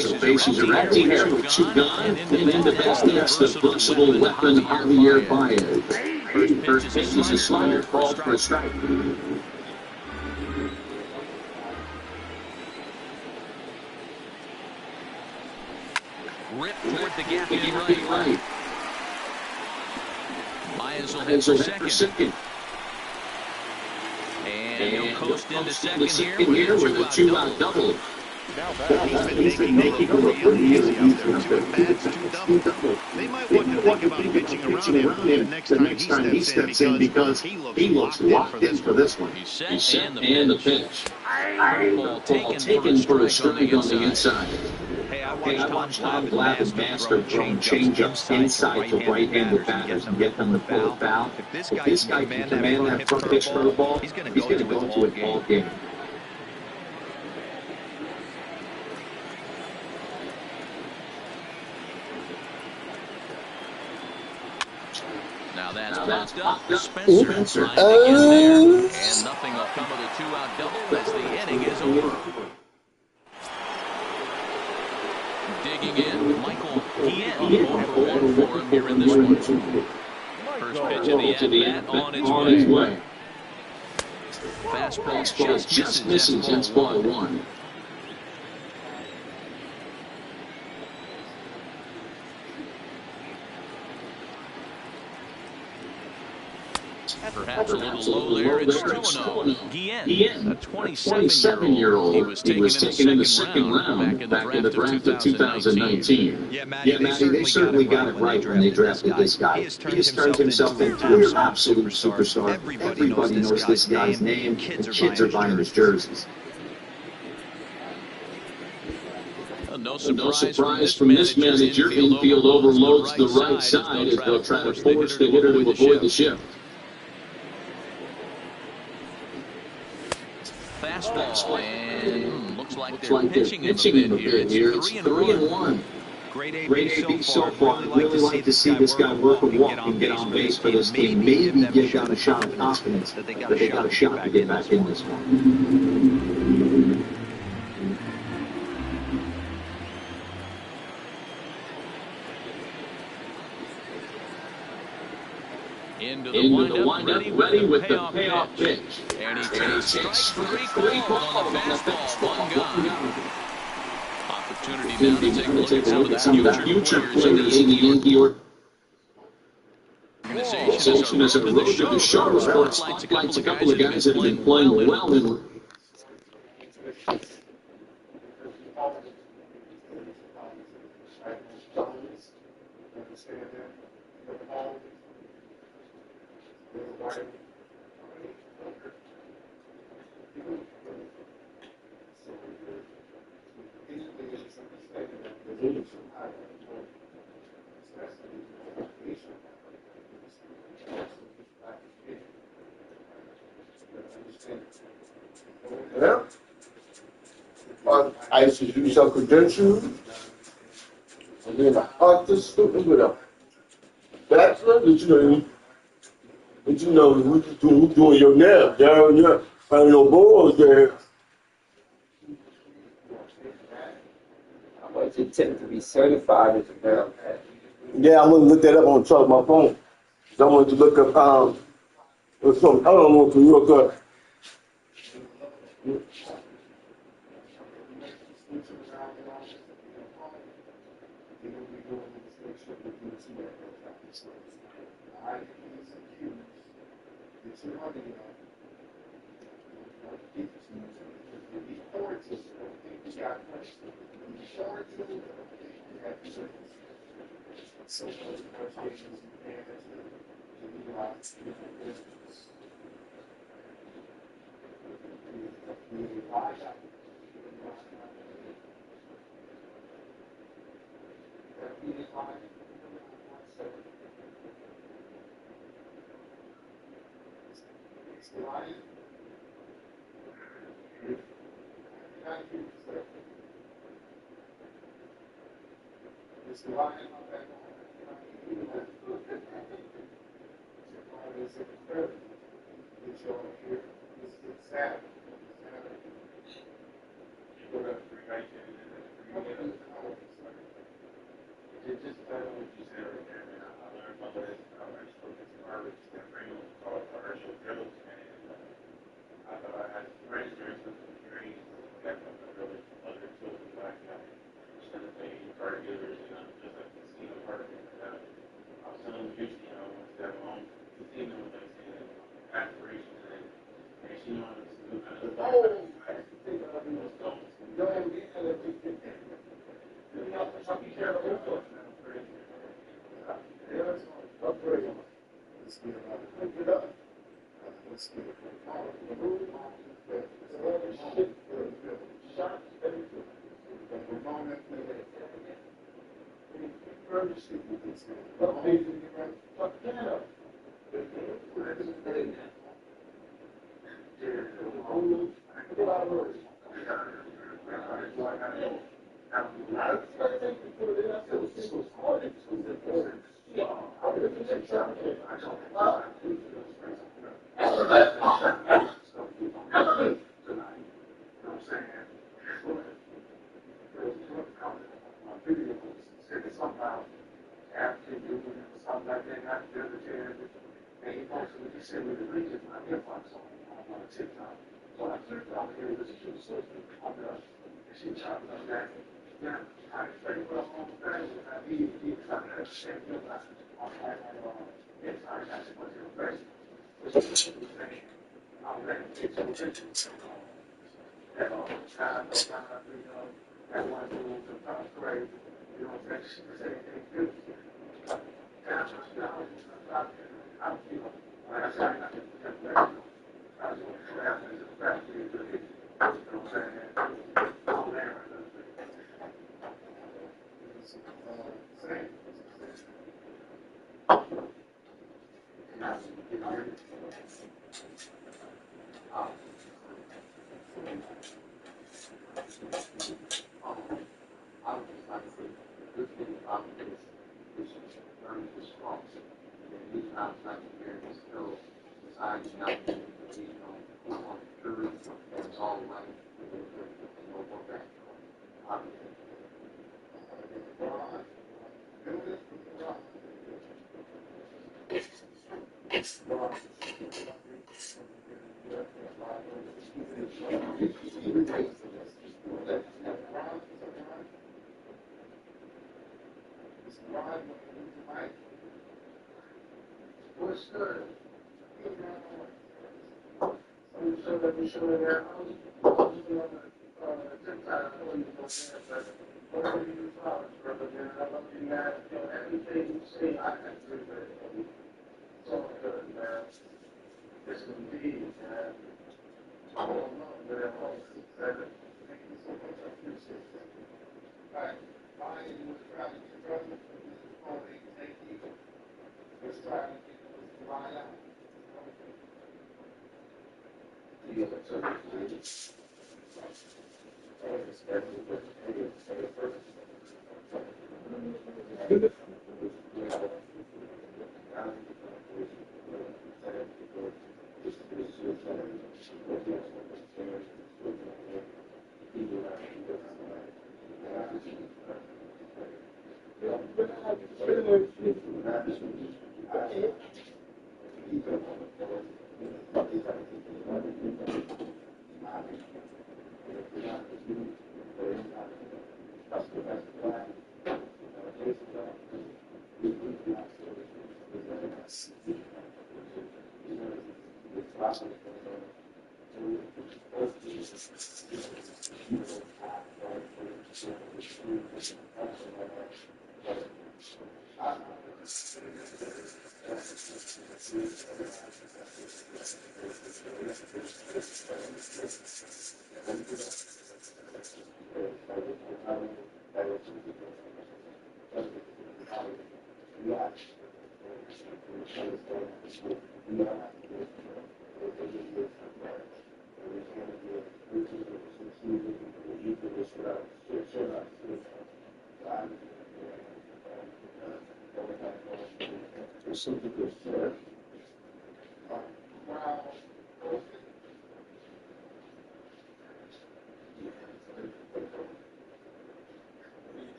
So bases are empty here with 2 gone, and then the best that's the versatile weapon Javier Baez. First pitch is a slider called for a strike. Rip toward the gap in right. Myers will head for second. And he'll coast into second here with a 2-out double. He's been making it real easy out there. 2 at-bats, 2 doubles. They might want to think about pitching around him the next time he steps in because he looks locked in for this one. He's set and the pitch. Ball taken for a strike on the inside. I watched Tom Glavine master change-ups inside to right-handed batters and get them to pull it foul. If this guy can command that front pitch curveball, he's going to go to it all game. Now that's popped up. Spencer trying to get there, and nothing will come of the 2-out double as the inning is over. Digging in, Michael Hela, 4 for 1 for him here in this one. First pitch of the at-bat on its way. Fastball just misses. That's ball 1. Perhaps a little low there. It's still enough. Guillen, a 27-year-old. He was taken in the second round back in the draft of 2019. Yeah, Matty, they certainly got it right when they drafted this guy. He has turned himself into an absolute superstar. Everybody knows this guy's name, and kids are buying his jerseys. No surprise from this manager. Infield overloads the right side as they'll try to force the hitter to avoid the shift. Fastball, and looks like they're pitching him a bit here. It's 3-1. Great AB so far. I'd really like to see this guy work a walk and get on base for this team. Maybe give them a shot of confidence that they got a shot to get back in this one. Into the windup, ready with the payoff pitch. And he takes strike 3 called on the fastball. 1 gone. Opportunity now to take a look at some of the future players in the Yankee organization as a road to the show. Spotlights a couple of guys that have been playing well in. Yeah. I used to use some credentials, and then I got this stupid with a bachelor that you know, we doing your nails down there, and your balls there. How much it take to be certified as a nail tech? Yeah, I'm gonna look that up on top of my phone. So I want to look up or something. I don't want to look up.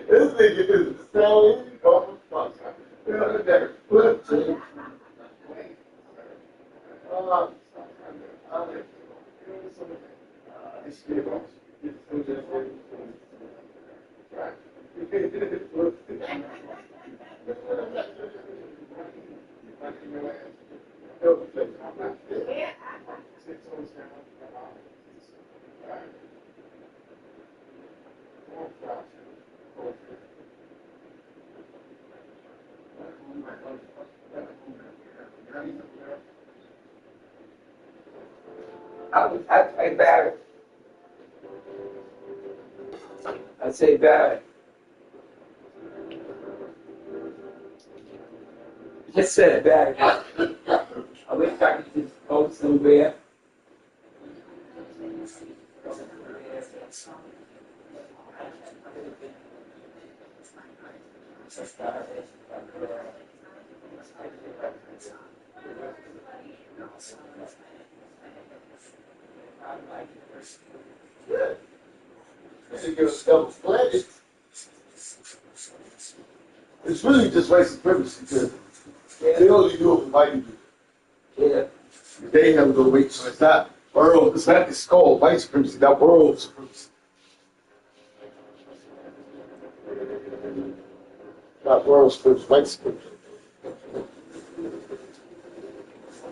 This nigga is selling motherfucker. Dagger. I Barrett. I say Barrett. Just said Barrett. I wish I could just go somewhere. This nigga was double-splendid. It's really just white supremacy, because they only do it for white people. Yeah. They have no weight, so it's not world, it's called white supremacy, not world supremacy. Not world supremacy, white supremacy.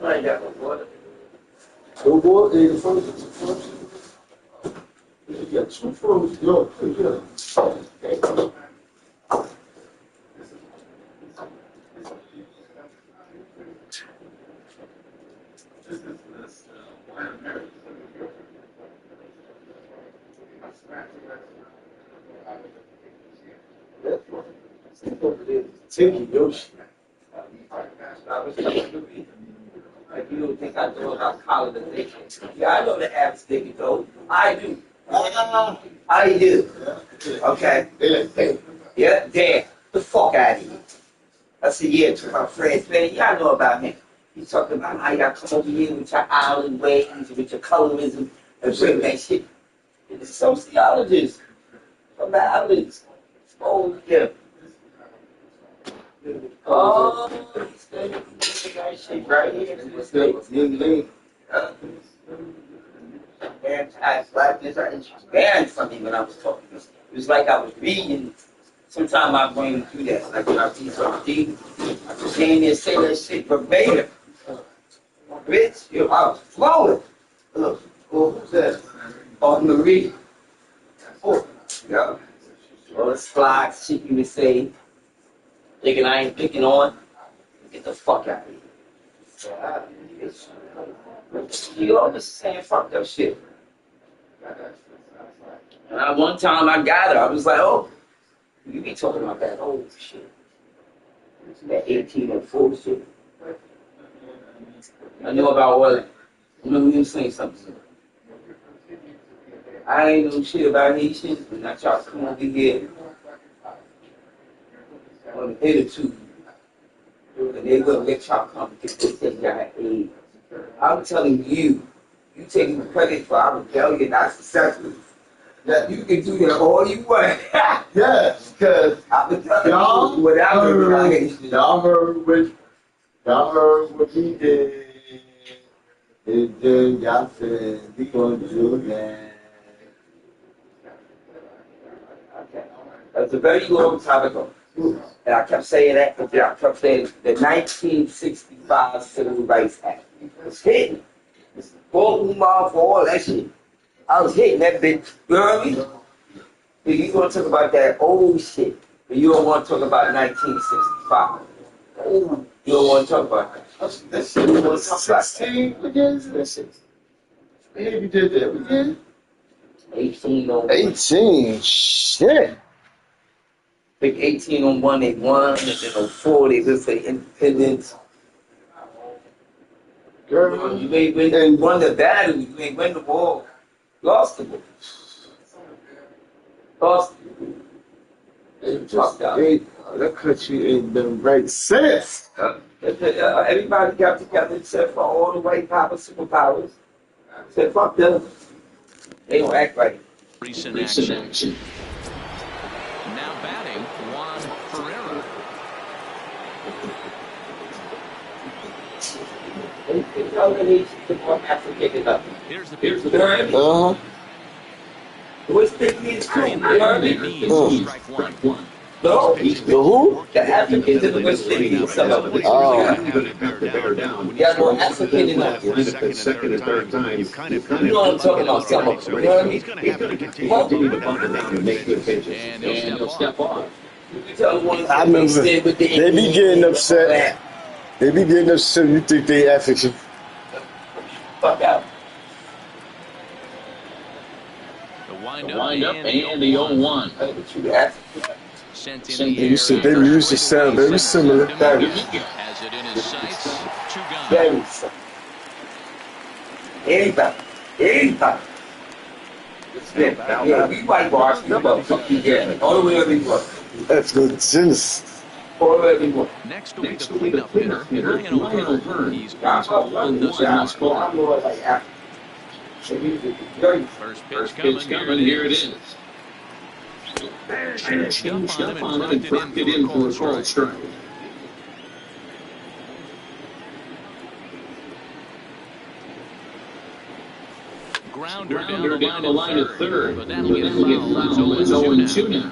I ain't got no water. No more, the first. You got 2 frozen, yo, yeah. Take your shit. Like you don't think I know about colonization. Yeah, I know the average sticky though. I do. I do. Okay. Yeah, damn. The fuck out of here. That's a year to my friends, man. Y'all know about him. He's talking about how y'all come over here with your island ways, with your colorism, and bring that shit. It's a sociologist from the islands. Oh, yeah. Oh, he's studying that shit right here in the States. Anti-blackness, it's banned from me when I was talking. It was like I was reading. Sometimes my brain would do that. Like when I read something, I was saying there, say that shit verbatim. Bitch, yo, I was flowing. Look, who's that? Oh, Marie. Oh, yeah. All the sly shit you would say. Thinking I ain't picking on. Get the fuck out of here. You always saying fuck that shit. And one time I got her, I was like, oh, you be talking about that old shit. That 1804 shit. I know about what. I know you saying something. I ain't know shit about Haitians, but not y'all come over here on the attitude. And they gonna let y'all come because they say y'all aid. I'm telling you, you taking credit for our rebellion, not successful. That you can do that all you want. Yes, because y'all heard what he did. And then y'all said he gonna do that. Okay. That's a very long time ago. And I kept saying that, but I kept saying the 1965 Civil Rights Act was hitting. Full mouth for all that shit. I was hitting that bitch. You know what I mean? But you want to talk about that old shit, but you don't want to talk about 1965. Oh, you don't want to talk about that. That shit was 16 again? That shit. Maybe did that again? 18 on 18? Shit. I think 18 on 1 they won, and then on 4 they just say independence. Girl, you ain't won the battle, you ain't win the war. Lost the war. Lost the war. That country ain't been right since. Everybody got together except for all the white power superpowers. Said, fuck them. They don't act right. Recent action. Now batting, Juan Ferreira. They tell me the more African enough. Here's the third. What's picking his crew? You heard me? Strike one. No, The who? the Africans in the West Indies. Some of them. Yeah, no African enough. Second and third times. You know what I'm talking about? Some of them. You know what I mean? He's going to have to continue to put down Make good pitches. And he'll step off. You tell one I remember they be getting upset. They be getting upset. You think they African? Fuck out. The wind up and the 0-1. You African. Sent They used to sound very similar. Has it in his sights. 2 guns. Very similar. Anybody. Yeah, we white bars, yeah, all the way everywhere. That's good. Genesis. All the way everywhere. Next will be the cleanup hitter, Lionel Hearn. He's also won thus far. First pitch coming, here it is. I changed up on him and dropped it in for a called strike. Grounder Down the line of third. but that'll get fouled. It's 0-2 now.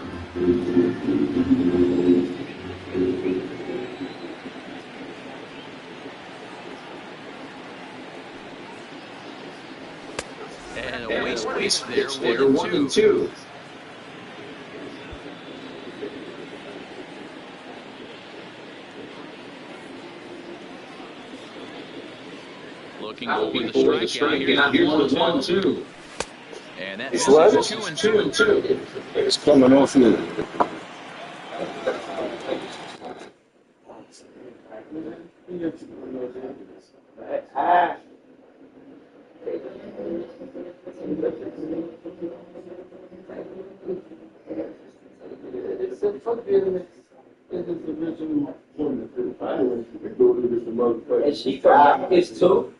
And a waste there, 1-2. Looking over the strikeout. Here's the 1-2. And that It's what? misses 2-2. It's coming off me. And she from this too?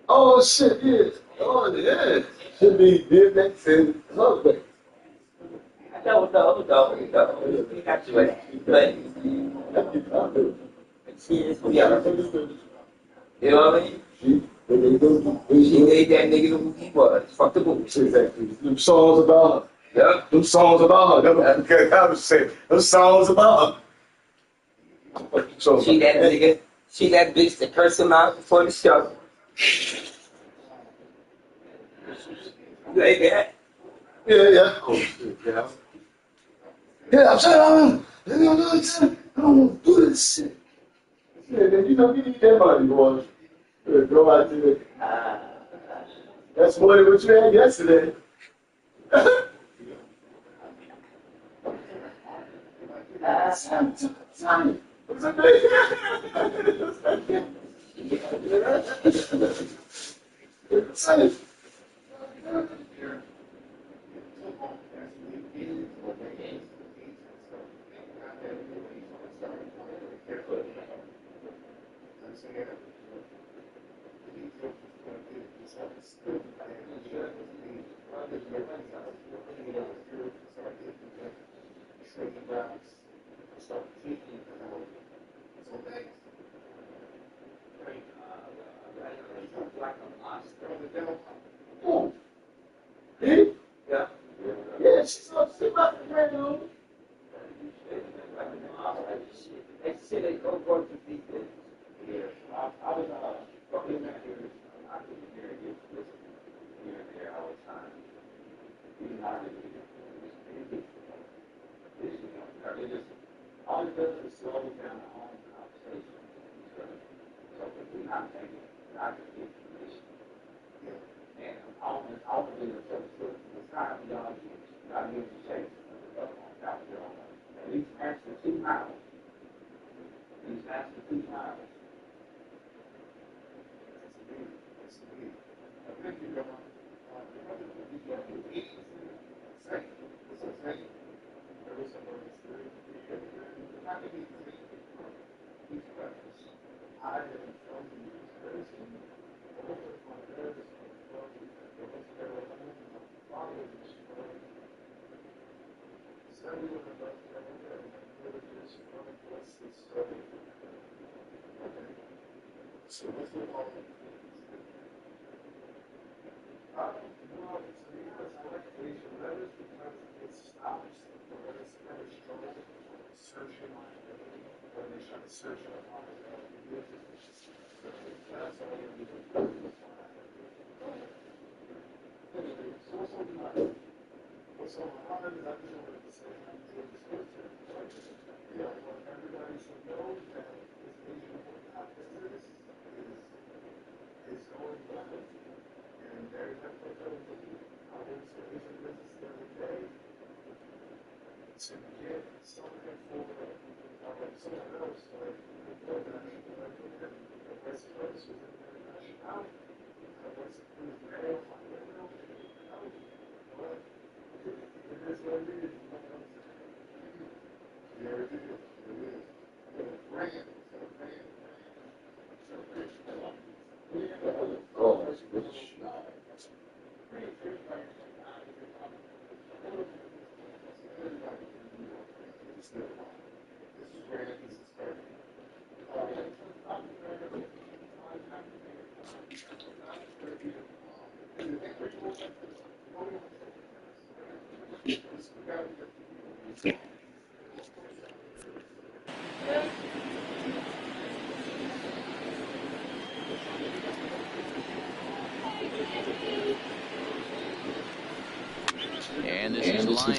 Oh shit, yeah. Oh yeah. Should be DMX and Hawkeye. No. You got to it. But you know what I mean? She made that nigga who he was. Fuck the boots. Exactly. Them songs about her. Yep. Them songs about her. I was saying, them songs about her. So, She that nigga. She that bitch that cursed him out before the show. Like that. Yeah. Oh, shit, yeah. Yeah, I'm saying, I don't want to do this shit. Yeah, man, you know, you need that money, boy. Go out there. That's more than what you had yesterday. Time. What's up, Oh, did he? Yeah. Yeah, she's about to grab on. That shit ain't gonna go to be good.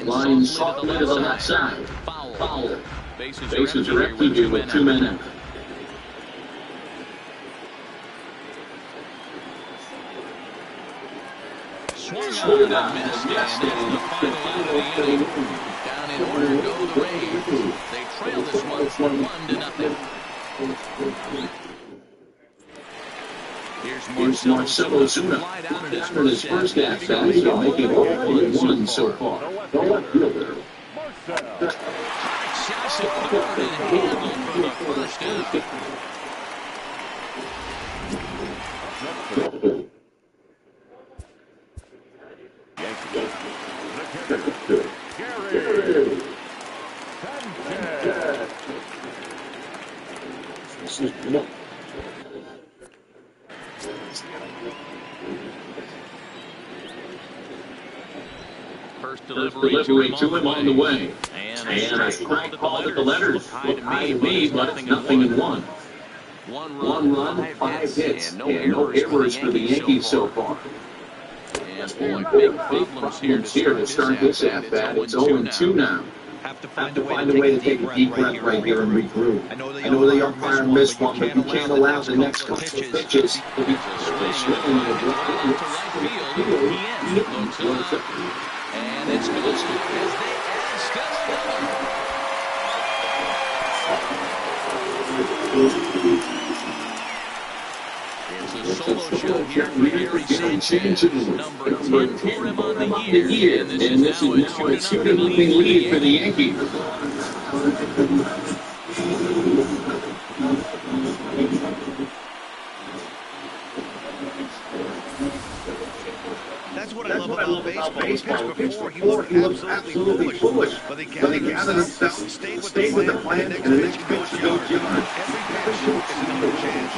line softly to the left side. Foul. Bases are empty here with 2 men out. Swung on and missed, and that's the final out of the inning. Down in order go the Rays. They trail this one 1-0. Here's Marcelo Zuna. Down in his first at-bat, so making 1 so far. The left fielder. Shots it forward and handled for the first out. First delivery to him on the way. And a strike called at the letters. Looked high to me, but it's nothing in one. 1 run, 5 hits, and no errors for the Yankees so far. And boy, big problems here to start this at-bat. It's 0-2 now. Have to find a way to take a deep breath right here and regroup. I know the umpire missed one, but you can't allow the next couple of pitches to be swinging to right field. He looks up. And it's going to score as they add It's a solo shot here for Gary Sanchez, number 10 for him on the year, and this is now a 2-0 lead for the Yankees. That's what I love about baseball. Before he looked absolutely foolish, but he gathered himself, stayed with the plan, and the next pitch to go yard. Every pitch is another chance.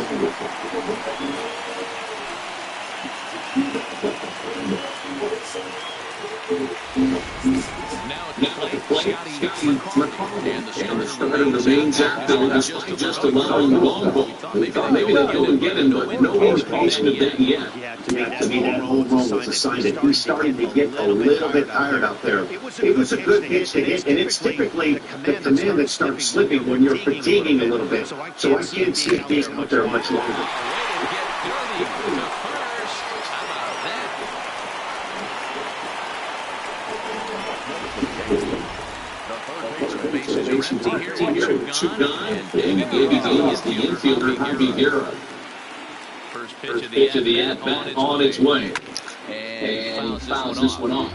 Now at the plate, Scotty McCarthy, and the starter remains active just allowing the long ball. We thought maybe they'd go and get him, but no indication of that yet. To me, that home run was a sign that he's starting to get a little bit tired out there. It was a good pitch to hit, and it's typically the command that starts slipping when you're fatiguing a little bit. So I can't see it being out there much longer. Two gone, and is the infielder Hela. First pitch of the at-bat on its way. And fouls this one off.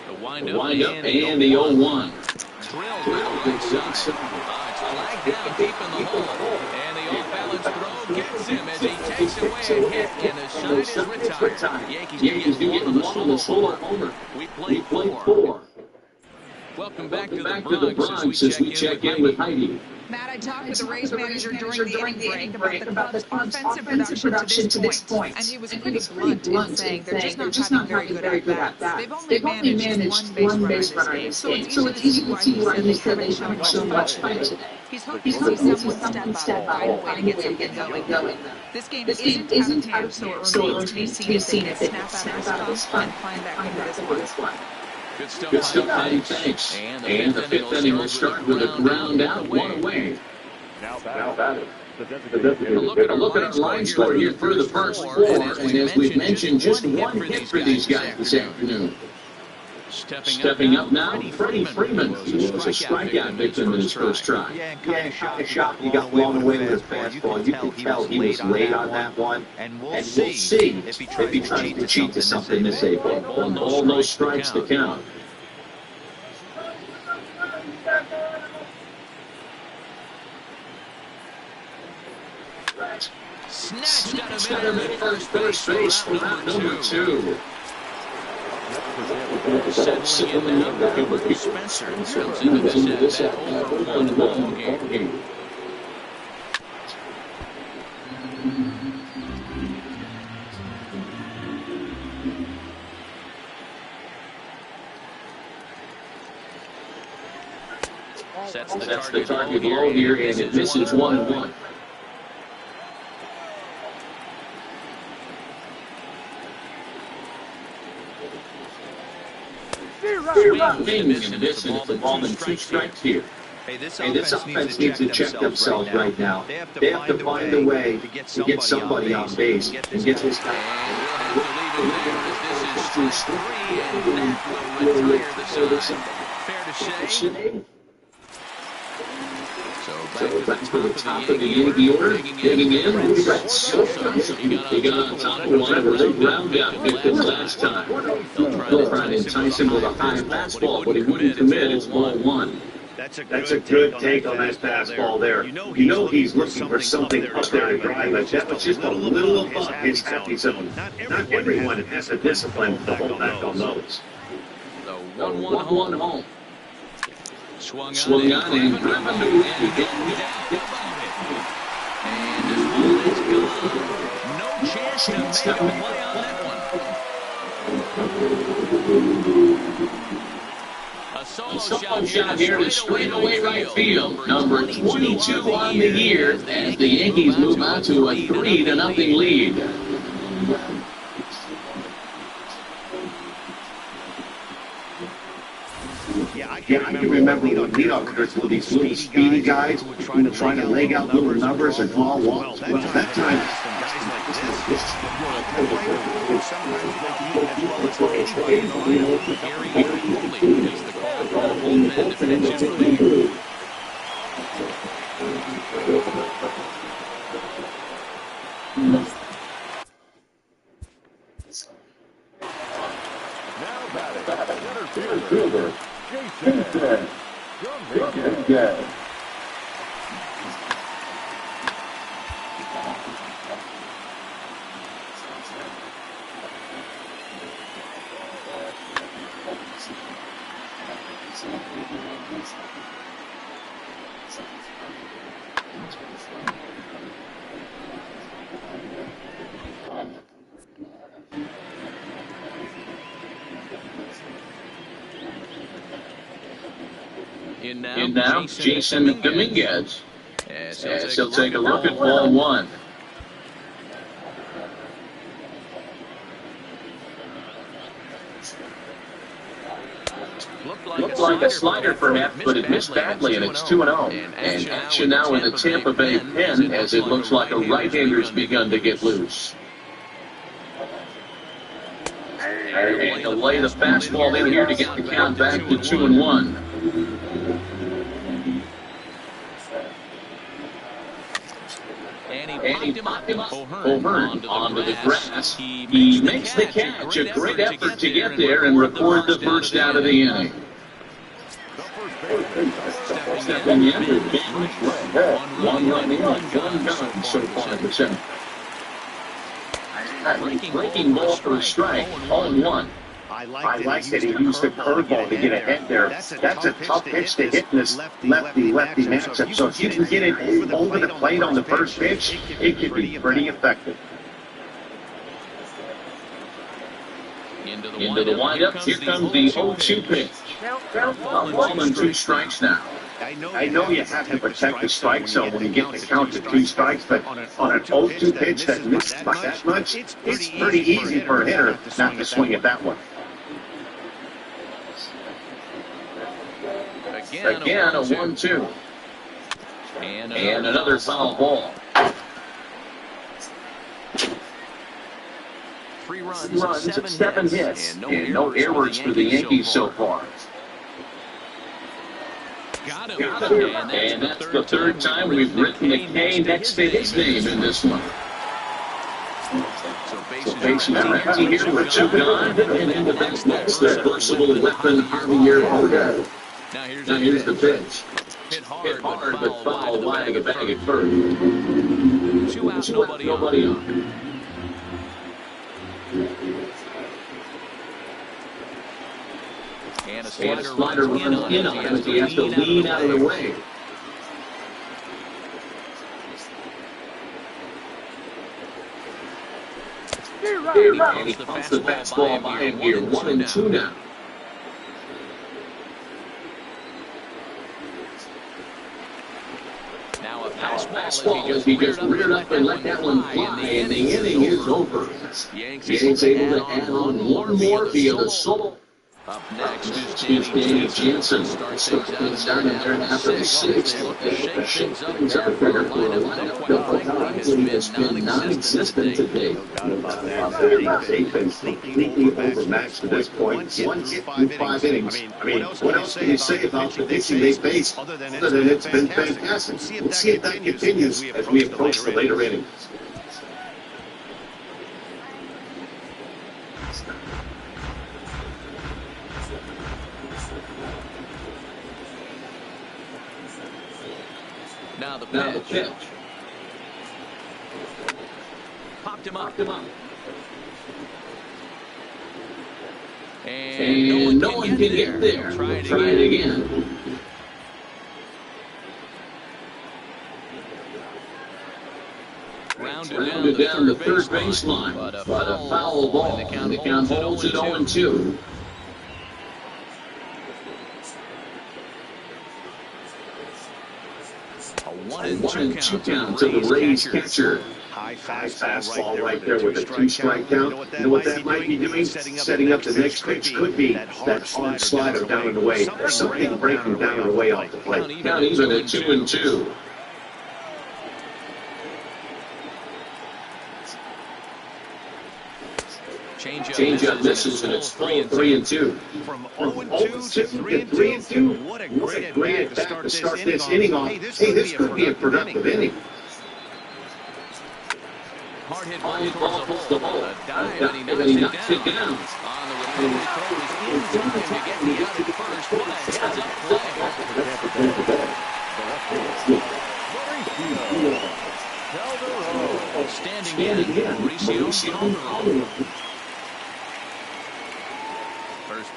The wind-up and the 0-1. Drilled inside. It's flagged down deep in the hole. And the off-balance throw gets him as he takes away a hit. And the side is retired. Yankees do get one on the solo homer. We played 4. Welcome back to the Bronx as we check in with Heidi. Matt, I talked with the Rays manager during the inning break about the club's offensive production to this point. And he was pretty blunt in saying they're just not having very good at-bats. They've only managed one base runner in this game, so it's easy to see why he said they haven't shown much fight today. He's hoping to see someone step up and find a way to get going. This game isn't out of hand, so it remains to be seen if they can snap out of this fun and climb back into this one. Good stuff, Heidi. Thanks. And the fifth inning will start with a ground out, 1 away. Now batting. A look at our line score here for the first 4. And as we've mentioned, just 1 hit for these guys this afternoon. Stepping up now, Freddie Freeman. He was a strikeout victim in his first try. Yeah, kind of shocked. He got blown away with his fastball. You could tell he was late on that one. And we'll see if he tries to cheat to something this April. All those strikes to count. Snatched out of him at first base for number 2. Settling in now, Spencer comes into this over 1 ball game. Sets the target low here, and it misses 1-1. swing and miss, and it's a ball and 2 strikes here. Hey, this offense needs to check themselves right now. They have to find a way to get somebody on base and get this guy. This is 3, and that will retire the side. Fair to say. So back to the top of the Yankee order, digging in, Reds. He got on top of one of the ground out victims last time. They'll try to entice him with a high fastball, but he wouldn't commit. It's ball 1. That's a good take on that fastball there. You know he's looking for something up there to drive it. That was just a little above his happy zone. Not everyone has the discipline to hold back on those. The 1-1 home. Swung on and driven to and his ball is gone. No chance to make a play on that one. A solo shot here to straightaway right field. Number 22 on the year as the Yankees move out to a 3-0 lead. Yeah, I can remember when leadoff hitters were these little speedy guys who were trying to leg out little numbers and draw walks. Well, that time, And now, Jason Dominguez. As he'll take a look at ball 1. Looked like a slider perhaps, but it missed badly, and it's 2-0. And action now in the Tampa Bay pen as it looks like a right-hander's begun to get loose. And he'll lay the fastball in here to get the count back to 2-1. And he popped him up. O'Hearn onto the grass. He makes the catch. A great effort to get there and record the first out of the inning. Stepping in with Ben. 1 run in, 1 gone so far this inning. Breaking ball for a strike, 0-1. I like that he used the curveball to get ahead there. That's a tough pitch to hit in this lefty-lefty matchup. So if you can get it over the plate on the first pitch, it could be pretty effective. Into the windup, here comes the 0-2 pitch. Ball and 2 strikes now. I know you have to protect the strike zone when you get the count to 2 strikes, but on an 0-2 pitch that missed by that much, it's pretty easy for a hitter not to swing at that one. Again, a 1-2. And another foul ball. 3 runs, 7 hits, and no errors for the Yankees so far. Got him. And that's the 3rd time we've written the K next to his name in this one. So bases are empty here with 2 gone, and in the next the versatile weapon, Javier Hawkeye. Now here's the pitch. Hit hard, but foul wide a bag at first. 2 out, nobody on. And a slider runs in on him as he has to lean out of the way. And he pumps the fastball by him here, 1-2 now. Now a fastball as he just reared up and let that one fly, and the inning is over. Yanks able to add on 1 more via the solo. Up next is Danny Jansen. Start things out in there after the 6th. They look to shake things up there for a lineup that quite frankly has been non-existent today. No doubt about that. Their defense completely overmatched to this point. One hit through 5 innings. I mean, what else can you say about the pitching they faced other than it's been fantastic? We'll see if that continues as we approach the later innings. Now the pitch. Popped him up. And no one can get there. Try it again. Rounded down the third baseline, but a foul ball, and the count holds it 0-2. A 1-2 count to the Rays catcher. High Fastball right there with a 2-strike count. You know what that might be doing? Setting up the next pitch could be that hard slider down and away. Something breaking down and away off the plate. Count even at 2-2. Change up misses, and it's 3-2. From 0-2 to 3-2. What a great at bat to start this inning off. Hey, this could be a productive inning. Hard hit ball towards the hole. A dive, and he knocks it down. On the recovery throw is in time to get the out at first, but has it flagged. Standing in, Mauricio.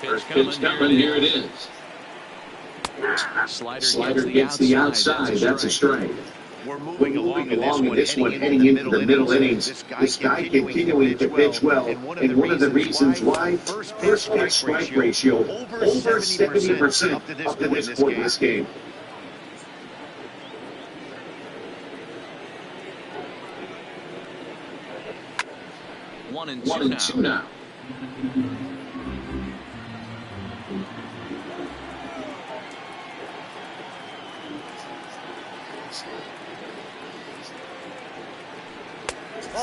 First pitch coming, here it is. Slider gets the outside, that's a strike. We're moving along in this one, heading into the middle innings. This guy continuing to pitch well, and one of the reasons why, first pitch strike ratio over 70% up to this point in this game. One and two now.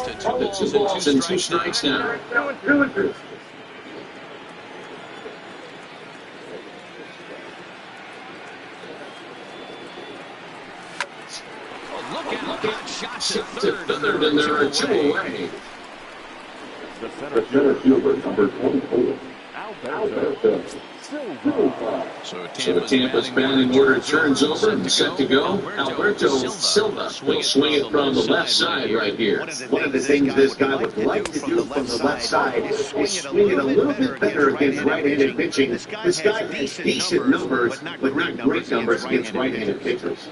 To 2 balls and 2 strikes now. Look out, shots to third, and there are 2 away. The center fielder, number 24, Alberto Silva. So Tampa's batting order turns over and set to go. Alberto Silva will swing it from the left side right here. One of the things this guy would like to do from the left side is swing it a little bit better against right-handed pitching. This guy has decent numbers, but not great numbers against right-handed pitchers.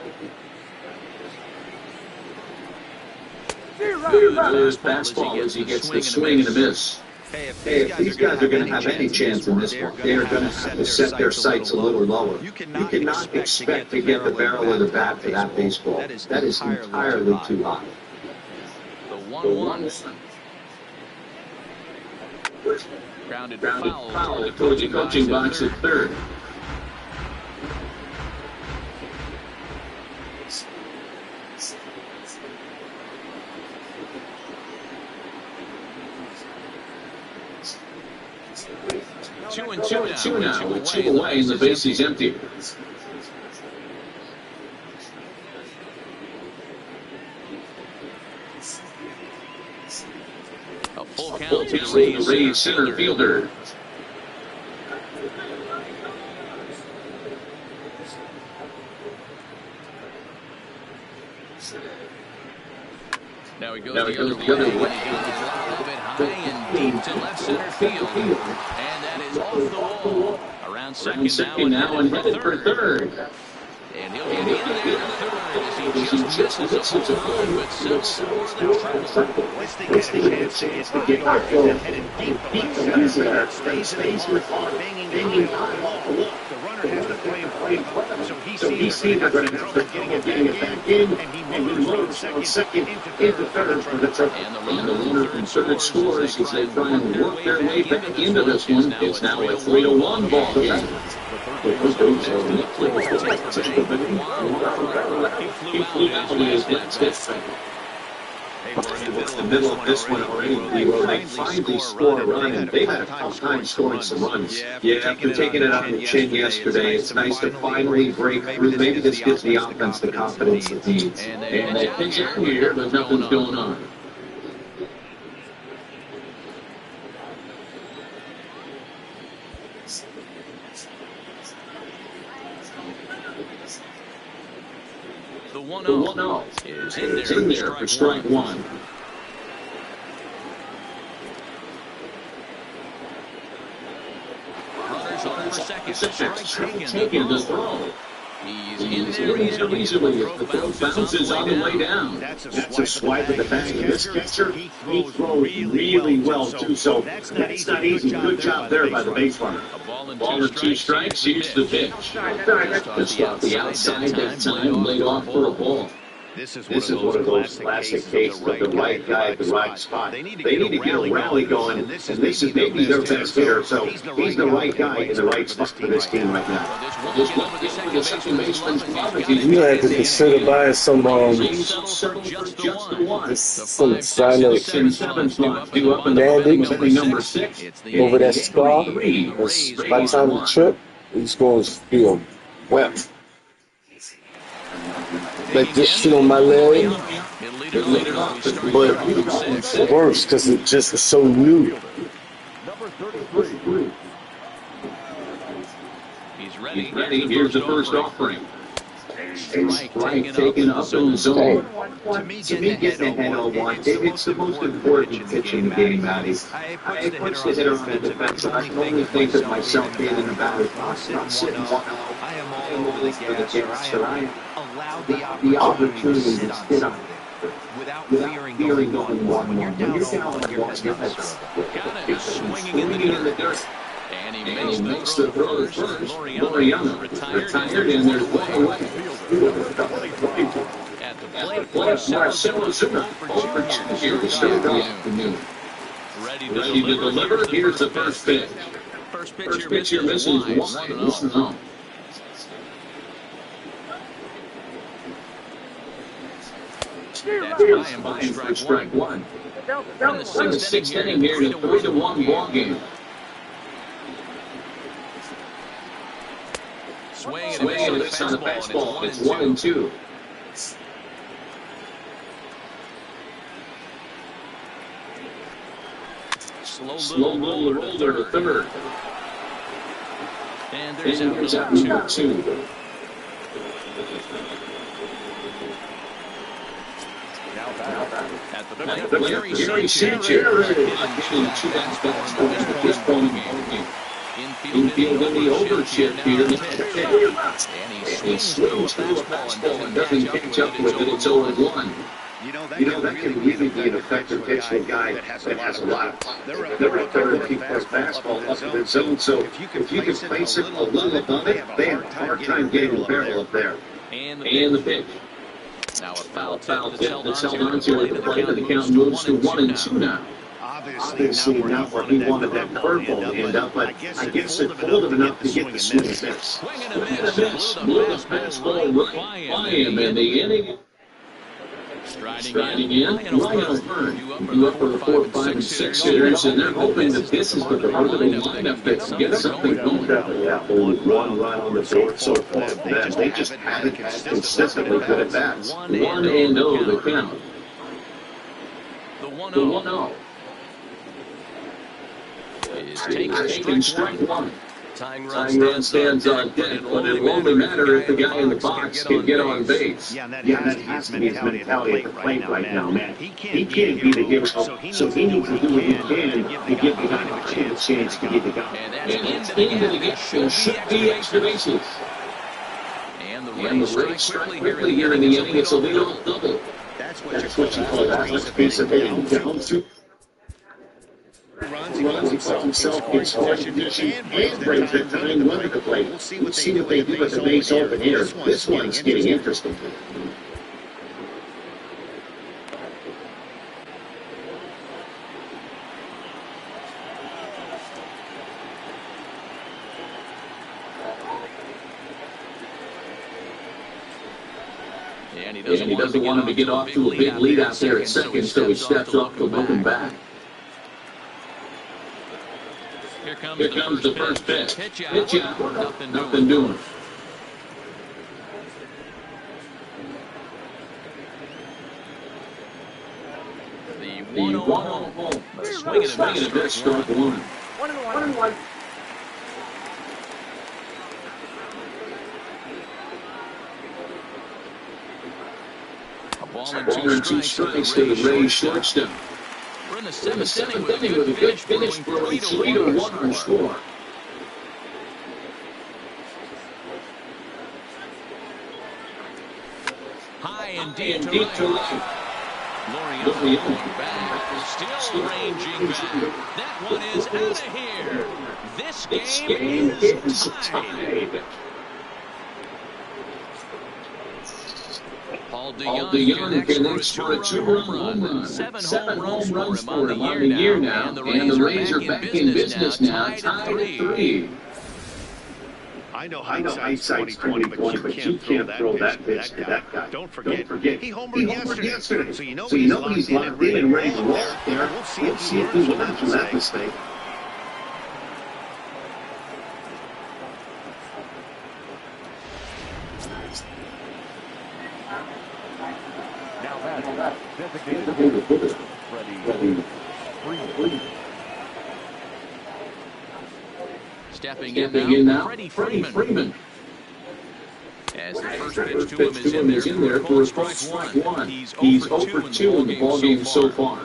His fastball as he gets the swing and a miss. Hey, if these guys are going to have any chance in this one, they are going to have to set their sights a little lower. You cannot expect to get the barrel of the bat for that baseball. That is entirely too high. The 1-1. Grounded foul towards the coaching box at third. Two and two now, with 2 away, and the base is empty. A full count to the Rays center fielder. Now he goes the other way. A bit high and deep to left center field. And that is off the wall. Around second now and headed for third. And he'll get in there at third as he just misses a home run, but settles for the triple. Once they get a chance to get high and headed deep, the left stays in the ball, banging high on the look. The runner has to play in front of him, so he sees they're going to have trouble getting it back in, and he moves from second into third for the triple. And the runner in third scores as they try and work their way back into this one. It's now a 3-1 ball game. He flew out as that's the middle of this one already. They finally score a run, and they've had a tough time scoring some runs. Yeah, after taking it on the chin yesterday, it's nice to finally break through. Maybe this gives the offense the confidence it needs. And they pitch out here, but nothing's going on. The 1-0 is in there for strike one. Runners on for second. Strike taken the throw. He's in there easily as the throw bounces on the way down. That's a swipe at the back of this catcher. He throws really well, too, so that's not easy. Good job there by the base runner. Ball and two strikes, here's the pitch. Just off the outside that time, laid off for a ball. This is one of those classic cases of the right guy at the right spot. They need to get a rally going, and this is maybe their best hitter, so he's the right guy in the right spot for this team right now. You have to consider buying some bandage over that scar. By the time the trip, it's going to feel wet. Like this shit on my leg, but it works because it just is so new. He's ready. Here's the first offering. Strike taken up in the zone. To me, getting ahead on one, it's the most important pitch in the game, Matty. I push the hitter on the defense, and I can only think of myself being in the batter's box, not sitting 1-0. I am all over the gas, so I allow the opportunity to sit on it without fearing going 1-1. When you're down 1, your head's up. Swinging in the dirt. And he makes the throw first. Loriano retired, and there's way. At the plate, Marcelo Zuma over 2 years to start the afternoon. Ready to deliver. Here's the first pitch. First pitch here misses 1-0. That's by him for strike one. In the sixth inning here, the 3-1 ball game. Swing and it's on the fastball. It's 1-2. Slow roller to third. And there's out 2-2. At the plate, Gary Sanchez getting 2 at-bats at this point in the game. Infield in the overshift here. And he swings through a fastball and doesn't catch up with it. It's 0-1. You know, that can really be an effective pitch to a guy that has a lot of pop. They're up there to keep their fastball up in the zone, so if you can place it a little above it, they have a hard time getting the barrel up there. And the pitch. Now a foul tip that's held on to at the plate, and the count moves to 1-2 now. Obviously not where he wanted that curveball to end up, but I guess it pulled him enough to get the swing and miss. Swing and a miss. Blew the fastball right by him in the inning. Striding in, Ryan O'Byrne. You up for the 4, 5, and 6 hitters, and they're hoping that this is the part of the lineup that can get something going. One run on the board so far. They just haven't had consistently good at bats. 1-0 the count. The 1-0 is taking strike one. Tying run stands on deck, but it'll only matter if the guy in the box can get on base. Yeah, that has to be his mentality at the plate right now, man. He can't be the hero, so he needs to do what he can to give the guy a chance to get the guy. And that's into the game. Should be extra bases. And the Rays strike quickly here in the inning. It's a leadoff double. That's what you call Alex participating down two runs. He finds himself in scoring position and brings that tying run to the plate. We'll see what they do with the base open here. This one's getting interesting. And he doesn't want him to get off to a big lead out there at second, so he steps off to welcome back. Here comes the first pitch. Pitch out. Nothing doing. The 1-0 home. Swing and a miss, strike one. 1-1. Ball and two strikes to the Rays shortstop. We're in the seventh inning with a good finish, brewing 3-1 our score. High and deep to right. Loriano back, still ranging back. That one is out of here. This game is tied. Paul DeYoung connects for a 2-run home run. Seven home runs for him on the year now. And the Rays are back in business now, tied at 3. I know hindsight's 20/20, but you can't throw that pitch to that guy. Don't forget, he homered yesterday. So you know he's locked in and ready to roll there. We'll see if he learns from that mistake. Stepping in now, Freddie Freeman. As the first pitch to him is in there for a strike one. He's 0 for 2 in the ballgame so far.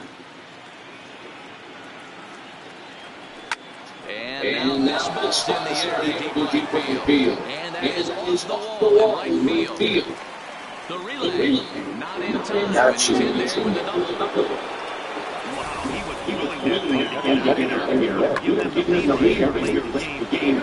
And now this ball's in the air deep right field. And that is off the wall in right field. The relay, not in time, and he's in there with a double. Wow, he would be willing to get out here. You have to lead the lead late in the game.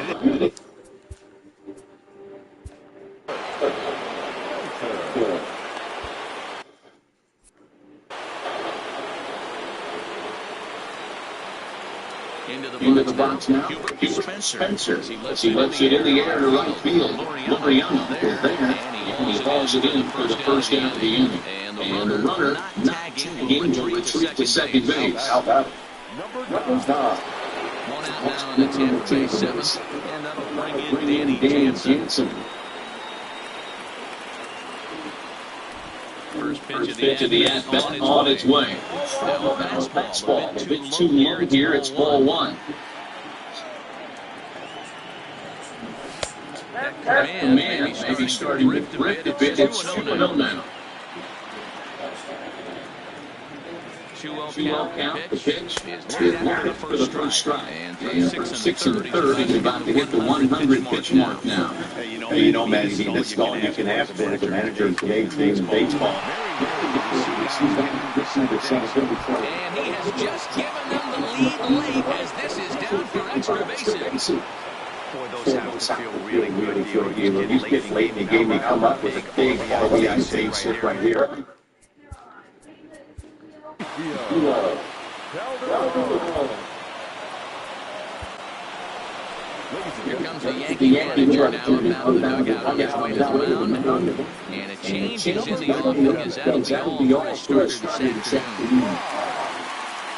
Into the box now, Hubert Spencer. He lets it in the air to right field. Loriano there, and he hauls it in for the first out of the inning. And the runner not tagging to retreat to second base. How about it? One out now on the Tampa Bay 7th, and that'll bring in Danny Jansen. First pitch of the at-bat on its way. Now fastball, a bit too low here. It's ball one. Man, maybe starting to drift a bit. It's 2-0 now. 2-0 count. The pitch is locked for the first strike. And 6 and a third, he's about to hit the 100 pitch mark now. Hey, you know, man, you need all you can ask for as a manager in today's game of baseball. And he has just given them the lead late as this is down for extra bases. Boy, those have to feel really good. You get late in the game, you come up with a big RBI base hit right here. Here comes the Yankee manager now out of the dugout on his way to the mound. And it changes in the offing as that'll be all starter this afternoon.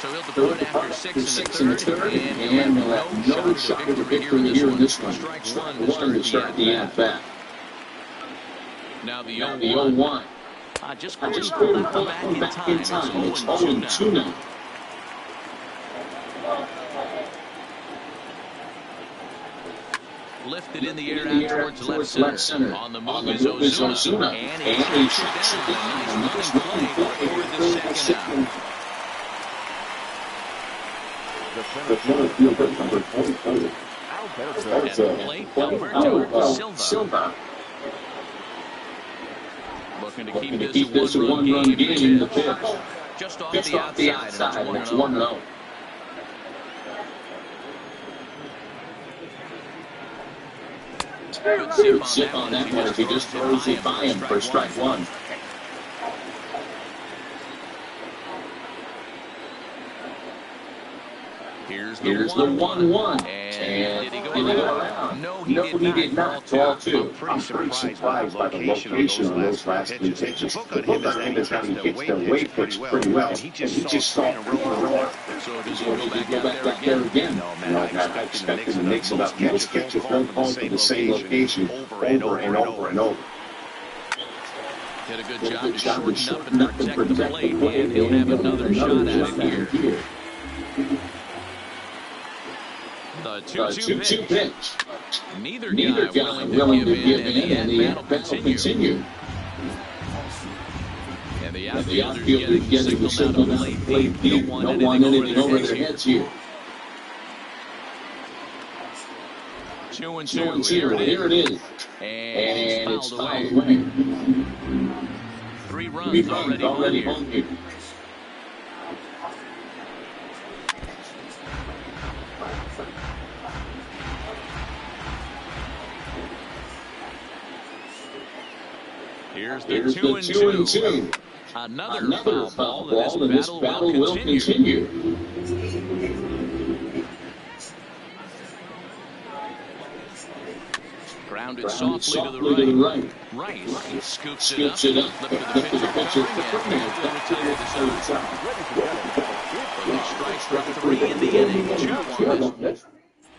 So he'll depart after 6 and a third, and he'll have no shot at victory here in this one. Strike one to start the at-bat. Now the 0-1. Just couldn't pull back in time. It's 0-2 now. Lifted in the air out towards left center. On the move is Ozuna. And he shoots down. A nice running play for the second out. At the plate, Alberto Silva. Looking to keep this a one-run game in the pitch. Just off the outside, and it's 1-0. Good zip on that one as he just throws it by him for strike one. Here's the 1-1. And did he go around? No, he did not. Ball two. I'm pretty surprised by the location on those last three pitches. The book on him is that he hits the weight pitch pretty well. And he just saw it in a row. So does he Go back out there again? No, man, I expect him to mix it up. He'll catch a phone call to the same location over and over. Did a good job to shorten up and protect the plate, and he'll have another shot at it here. The 2-2 pitch. Neither guy willing to give in, and the battle continue. And the outfielder's getting the signal out of the plate. Don't want anything over their heads here. 2-2. Here it is. And it's fouled away. 3 runs already home here. Here's the 2-2. Another foul ball, and this battle will continue. Grounded softly to the right. Rice scoops it up, lifted the pitcher, and retires the start. Strike 3 in the inning. 2-1.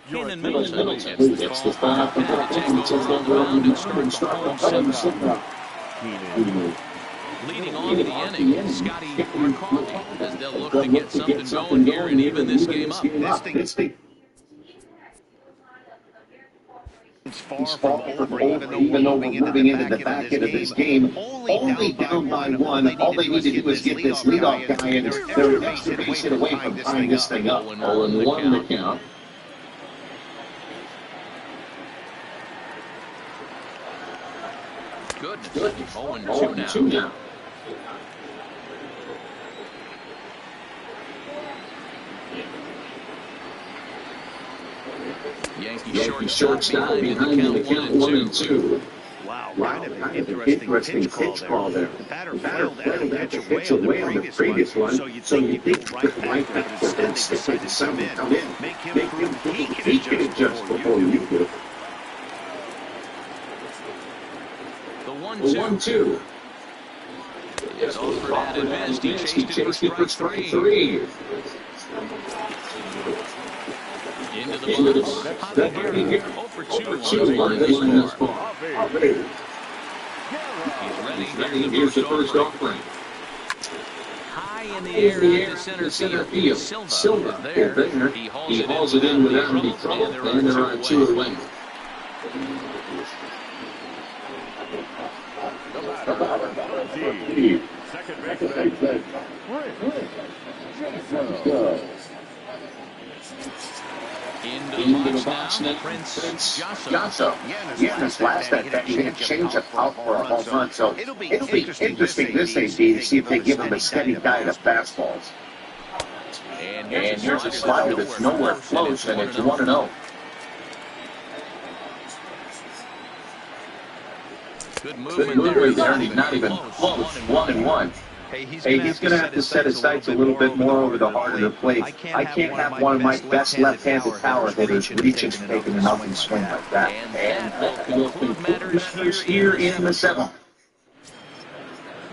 Keenan Middleton gets the call from the take over on the mound and starts the home setup. Leading off the inning, Scotty McCauley, as they'll look to get something going here and even this game up. This thing is far from over, even though we're moving into the back end of this game. Only down by 1. All they need to do is get this leadoff guy in. They're just a base hit away from tying this thing up. 0-1 the count. Goodness. 0-2 now. Yankee shortstop behind the count 1-2. Wow, kind of an interesting pitch call there. The batter failed to pitch away on the previous one, so you think the right back, but instead decided to come in, make him prove he can adjust before you do. The 1-2. It's offered at advanced. He chased it for strike 3. Into the box. Over 2 on this ball. He's ready. Here's the first offering. High in the air at the center field. Silva there. He hauls it in without any trouble. And there are 2 away. Second base. Into the box now, Prince Jasso. Yeah, this last at bat, he had changed up out for a home run, so it'll be interesting this AD to see if they give him a steady diet of fastballs. And here's a slider that's nowhere close, and it's 1-0. Good movement there. He's not even close. 1-1. Hey, he's going to have to set his sights a little bit more over the heart of the plate. I can't have one of my best left-handed power hitters reaching and taking an up and swing like that. And that will conclude matters here in the 7th.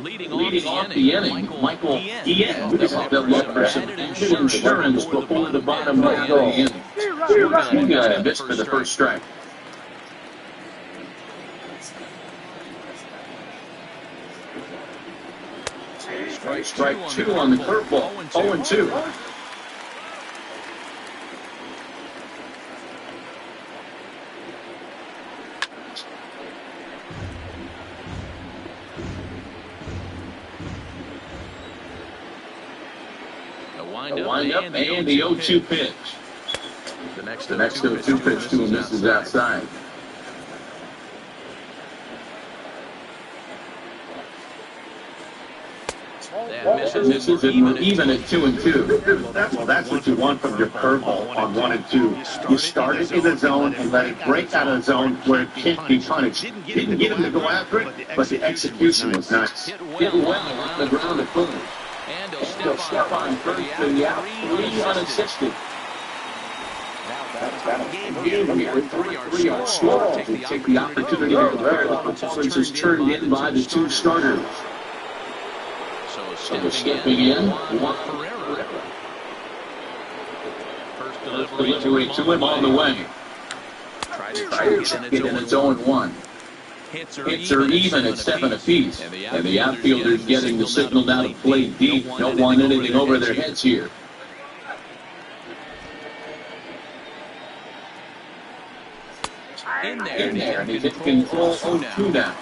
Leading off the inning, Michael Ian. They'll look for some insurance before the bottom of the inning. Two guys missed for the first strike. Strike 2 on the curveball. 0-2. The windup and the 0-2 pitch. The next 0-2 pitch to him is outside. That misses, and we're even at 2-2. That's what you want from your curveball on 1 and 2. You start it in the zone and let it break out of the zone where it can't be punished. Didn't get him to go after it, but the execution was nice. Hit well on the ground at first. And he'll step on first to the out. 3 unassisted. Game here, 3-yard slow. Take the opportunity to compare the performances turned in by the 2 starters. So stepping in, Juan Ferreira. First delivery to him on the way. Try to check it, and it's 0-1. Hits are even at 7 apiece. And the outfielders getting the signal now to play deep. Don't want anything over their heads here. In there, and he's in control 0-2 now.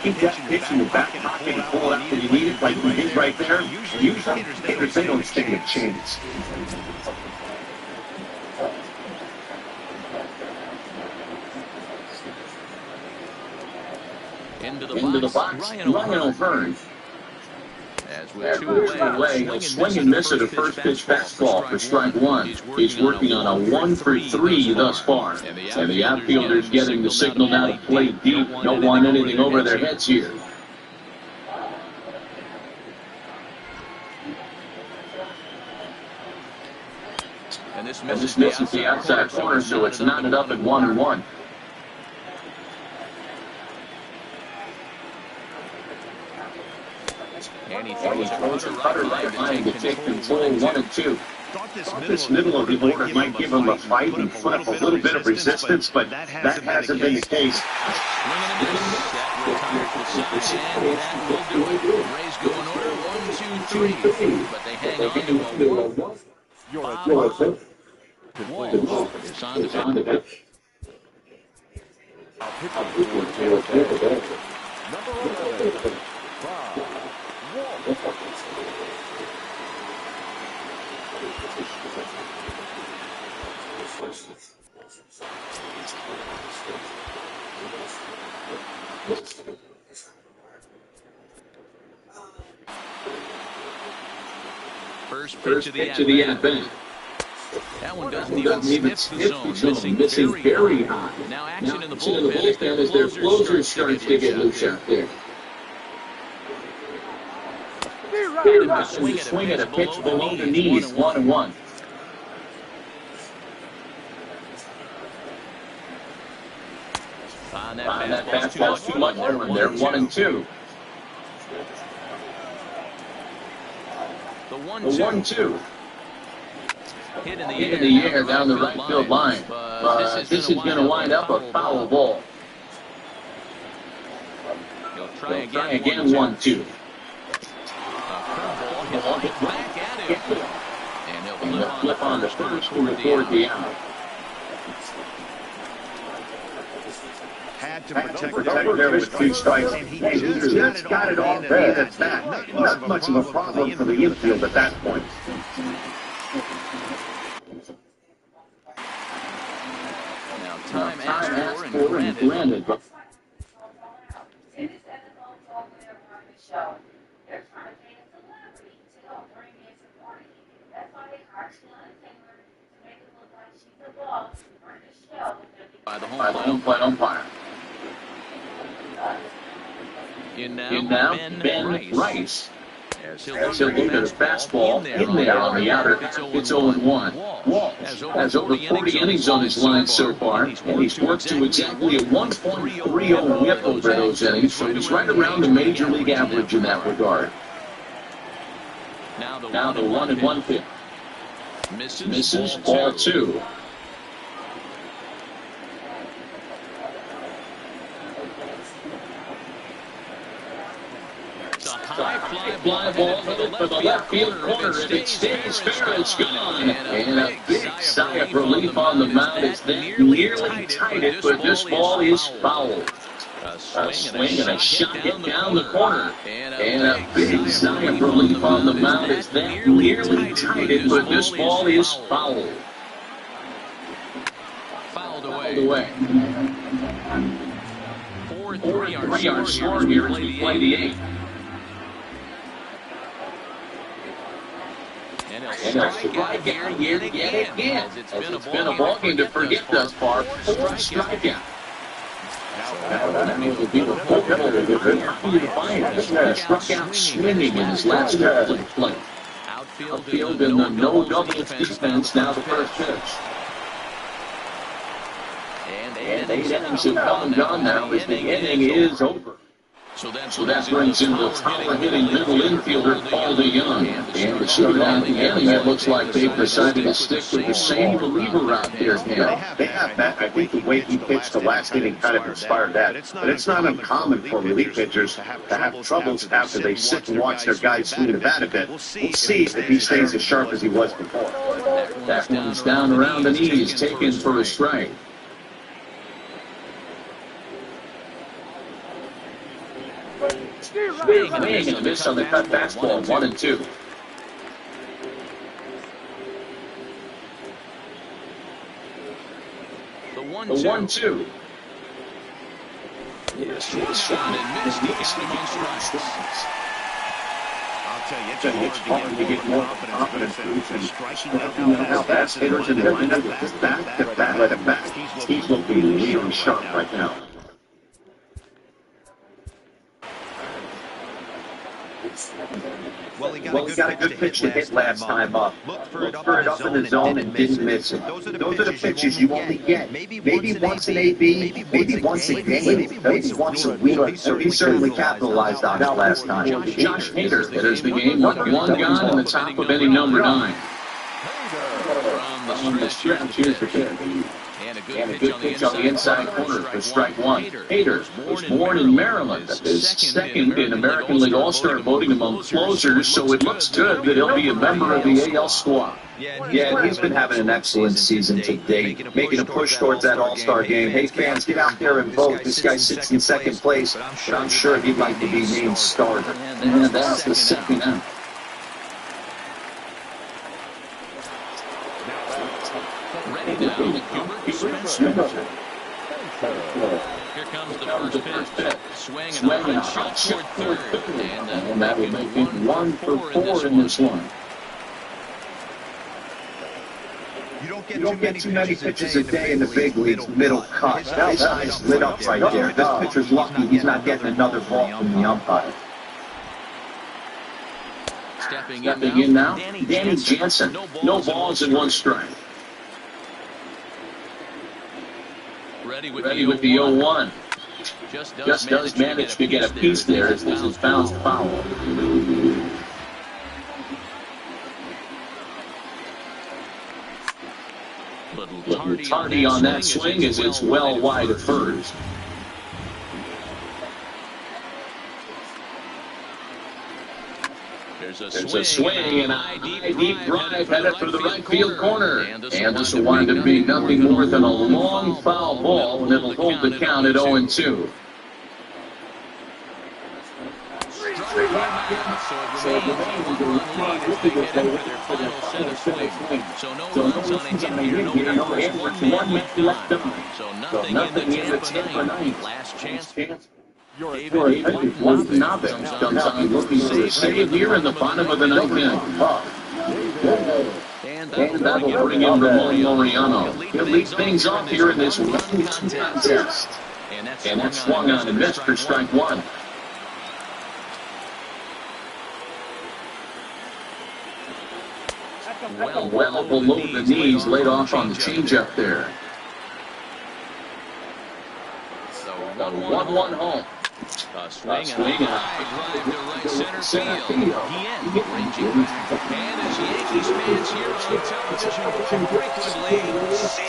Keep that pitch in your back pocket and pull it out when you need it, like he did right there. Usually, they don't stand a chance. Into the box, Ryan O'Hearn. As with 2 away, he'll swing and miss at a first pitch fastball for strike 1. He's working on a 1 for 3 thus far. And the outfielders getting the signal now to play deep. Don't want anything over their heads here. And this misses the outside corner, so it's knotted up at 1-1. And he throws a cutter right line to take control 1-2. Thought this middle of the order might give him a fight and put up a little bit of resistance, but that hasn't been the case. Rays go in order 1, 2, 3, but they hang on to a 1. It's on the pitch. First pitch of the at-bat. That one doesn't even sniff the zone, missing very high. Now action in the bullpen as their closer starts to get loose out there. Swing at a pitch below the knees, 1-1. That fastball's too much there, and they're 1-2. The 1-2. Hit in the air down the right field line. This is going to wind up a foul ball. He'll try again 1-2. He'll hit back at him. And he'll flip on the first to record the out. Had to protect there with 2 strikes. And he just got it all there. That's that. Not much of a problem for the infield at that point. Now time asked for and granted. By the home plate umpire. In now, Ben Rice. As he'll look at his fastball in there on the outer. It's 0-1. Walt has over 40 innings on his line so far, and he's worked to exactly a 1.30 whip over those innings, so he's right around the major league average in that regard. Now the 1-1 pitch. Misses, ball 2. Fly ball headed for the left field corner. If it stays fair, it's gone. And a big sigh of relief on the mound as they nearly tied it, but this ball is foul. A swing and a shot hit down the corner. And a big sigh of relief on the mound as that nearly tied it, but this ball is fouled. Fouled away. 4-3 our score here as we play the 8th. And he'll strike out yet again. It's been a ball game to forget thus far. 4 strikeouts. That will be the full total. He struck out swinging in his last play. Outfield in the no doubles defense. Now the first pitch. And 8 innings have come and gone now as the inning is over. So that brings in the power-hitting middle infielder, Paul DeYoung. And to start out the inning, it looks like they've decided to stick with the same reliever out there. They have that. I think the way he pitched the last inning kind of inspired that. But it's not uncommon for relief pitchers to have troubles after they sit and watch their guys swing the bat a bit. We'll see if he stays as sharp as he was before. That one's down around the knees, taken for a strike. Swing and a miss on the cut fastball, 1-2. The 1-2. Yes, shot and missed. Got him on strikes. I'll tell you, it's hard to get more confidence in striking Now that's hitters in the lineup with his back. He's looking really sharp right now. Well, he got a good pitch to hit last time up. Looked for it up in the zone and didn't miss it. Those are the pitches you only get. Maybe once an AB, maybe once a game, maybe once a week. So he certainly capitalized on it last time. Josh Hader enters the game with 1 gone in the top of inning number 9. From the stretch, here's the pitch. And a good pitch on the inside corner for strike 1. Hader was born in Maryland. Is second in American League All-Star voting among closers, so it looks good that he'll be a member of the AL squad. Yeah, he's been having an excellent season to date, making a push towards that All-Star game. Hey, fans, get out there and vote. This guy sits in second place, but I'm sure he'd like to be named starter. And that's the second out. Ready now. Here comes the first pitch. Swing and a hard shot toward third. And that will make it 1 for 4 in this one. You don't get too many pitches a day in the big leagues, middle cut. His eyes lit up right there. This pitcher's lucky he's not getting another ball from the umpire. Stepping in now, Danny Jansen. No balls and 1 strike. Ready with the 0-1. Just does manage to get a piece there as this is bounced foul. Little tardy on that swing as it's well wide of first. There's a swing and a high deep drive headed for the right field corner. And this will wind up being nothing more than a long foul ball, and it'll hold the count at 0-2. So no runs on a hit here, no errors, 1 minute left on. So nothing in the Tampa ninth. Last chance. David Navin comes on looking for a save here in the bottom of the 9th inning. And that'll bring in Ramon Laureano. He'll lead things off here in this run contest. And that's swung on and missed for strike 1. Well below the knees, laid off on the changeup there. So 1-1 home. Swing and a high drive to right center field. He ranging back. And as Yankees fans here on television frequently see.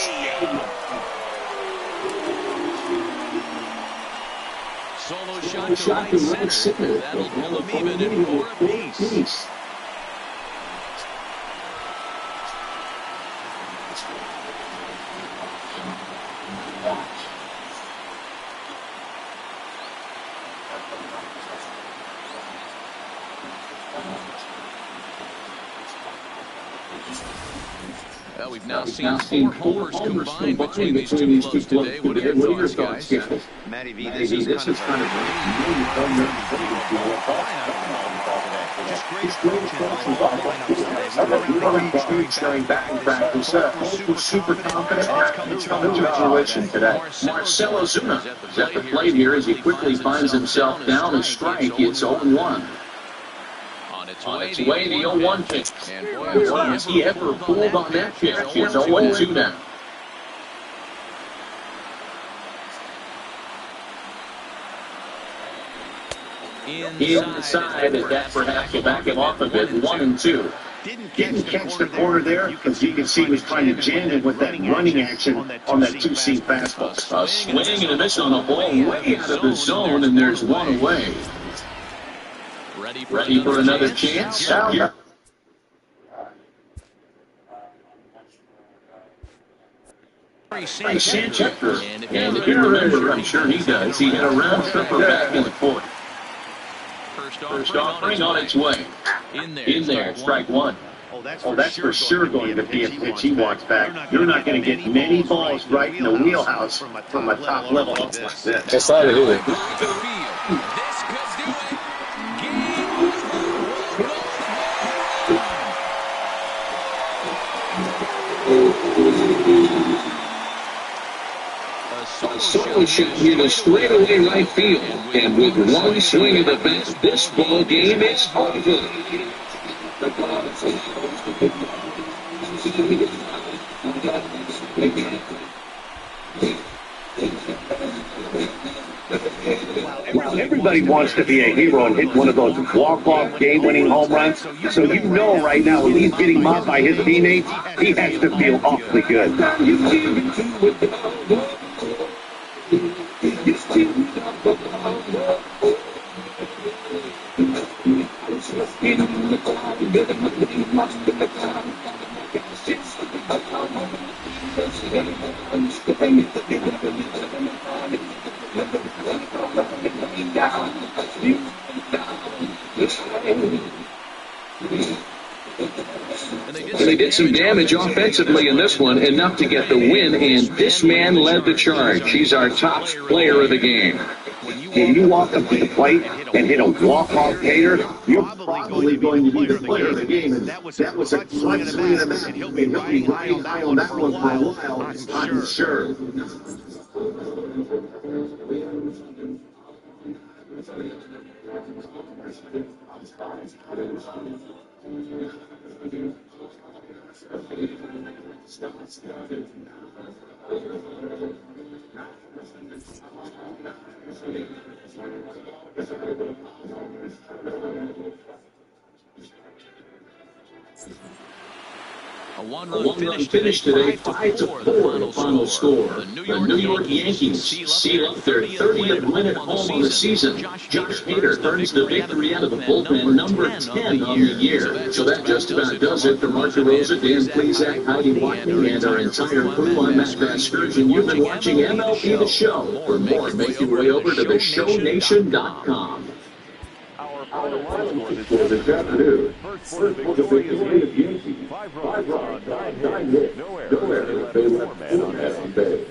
Solo shot to right center. That'll pull him even at 4 apiece. Well, we've now seen 4 homers combined between these two clubs today. What are your thoughts, guys? Matty V, this is kind of a just great approaches by both lineups today. We were around the cage during batting practice. Super confident. It's coming to fruition today. Marcelo Zuna is at the plate here as he quickly finds himself down a strike. It's 0-1. On its way, the 0-1 pitch. And boy, has he ever pulled on that pitch. It's 0-2 now. Inside, as that perhaps will back him off a bit. 1-2. Didn't catch the corner there, because you can see he was trying to jam it with that running action on that two-seam fastball. A swing and a miss on a ball way out of the zone, and there's one away. Ready for another chance? Here. Sanchez, and if you remember, I'm sure he does, he had a round tripper back in the fourth. First offering on its way. In there, strike one. Oh, that's for sure going to be a pitch he wants back. You're not going to get many balls right in the wheelhouse from a top-level like this. That's out of here. This could do it. A solo shot here to straightaway right field. And with one swing of the bat, this ball game is over. Well, everybody wants to be a hero and hit one of those walk-off game-winning home runs. So you know right now when he's getting mobbed by his teammates, he has to feel awfully good. And they did some damage offensively in this one, enough to get the win, and this man led the charge. He's our top player of the game. When you walk up to the plate and hit a walk-off gator, you're probably going to be the player of the game. And that was a clutch swing and a miss. And he'll be riding high on that one for a while, I'm sure. A one-run finish today, 5-4, the final score. The New York Yankees seal up their 30th win at home on the season. Josh Hader turns the victory out of the bullpen, number 10 on the year. So that just about does it for Mark DeRosa, Dan Plezak, Heidi Watney, and our entire crew. I'm Matt Vasturgeon. You've been watching MLB The Show. For more, make your way over to theshownation.com. Our final score this afternoon. First for the victorious Yankees. 5 runs on 9 hits. No errors. They left 4 men on base.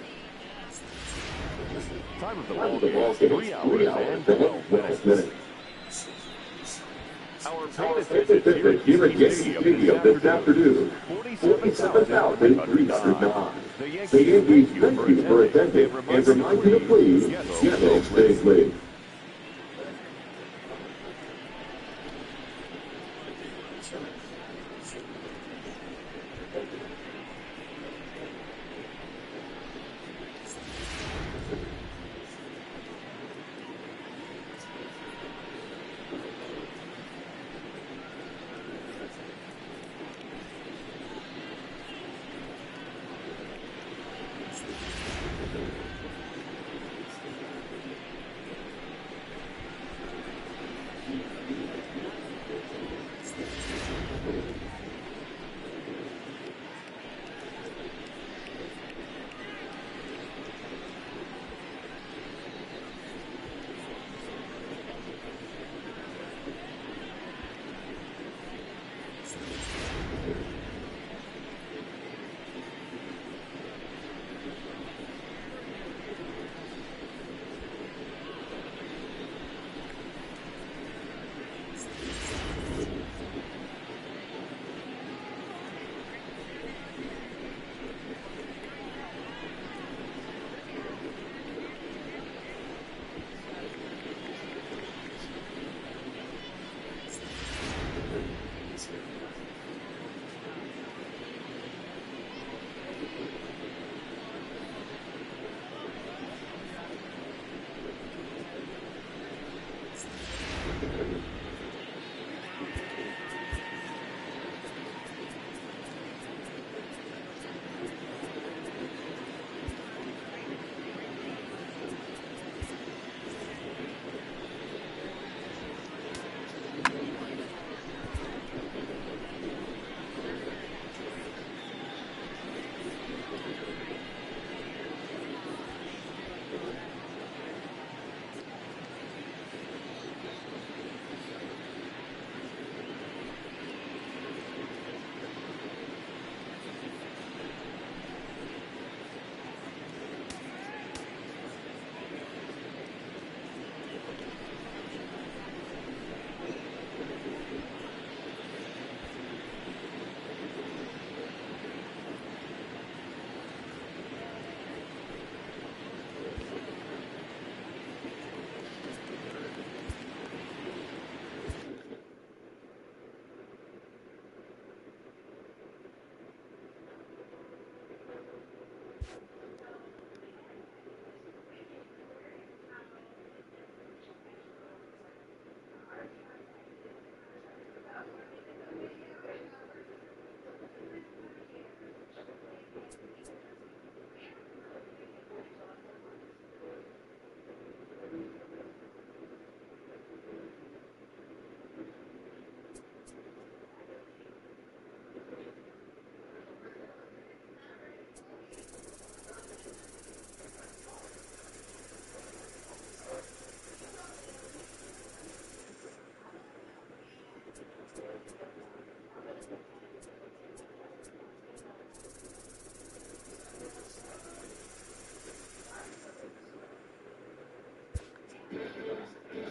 Time of the ball game, 3 hours and 12 minutes. Our paid here at Yankee Stadium this afternoon, 47,309. The Yankees thank you for attending and remind you to please get those days late.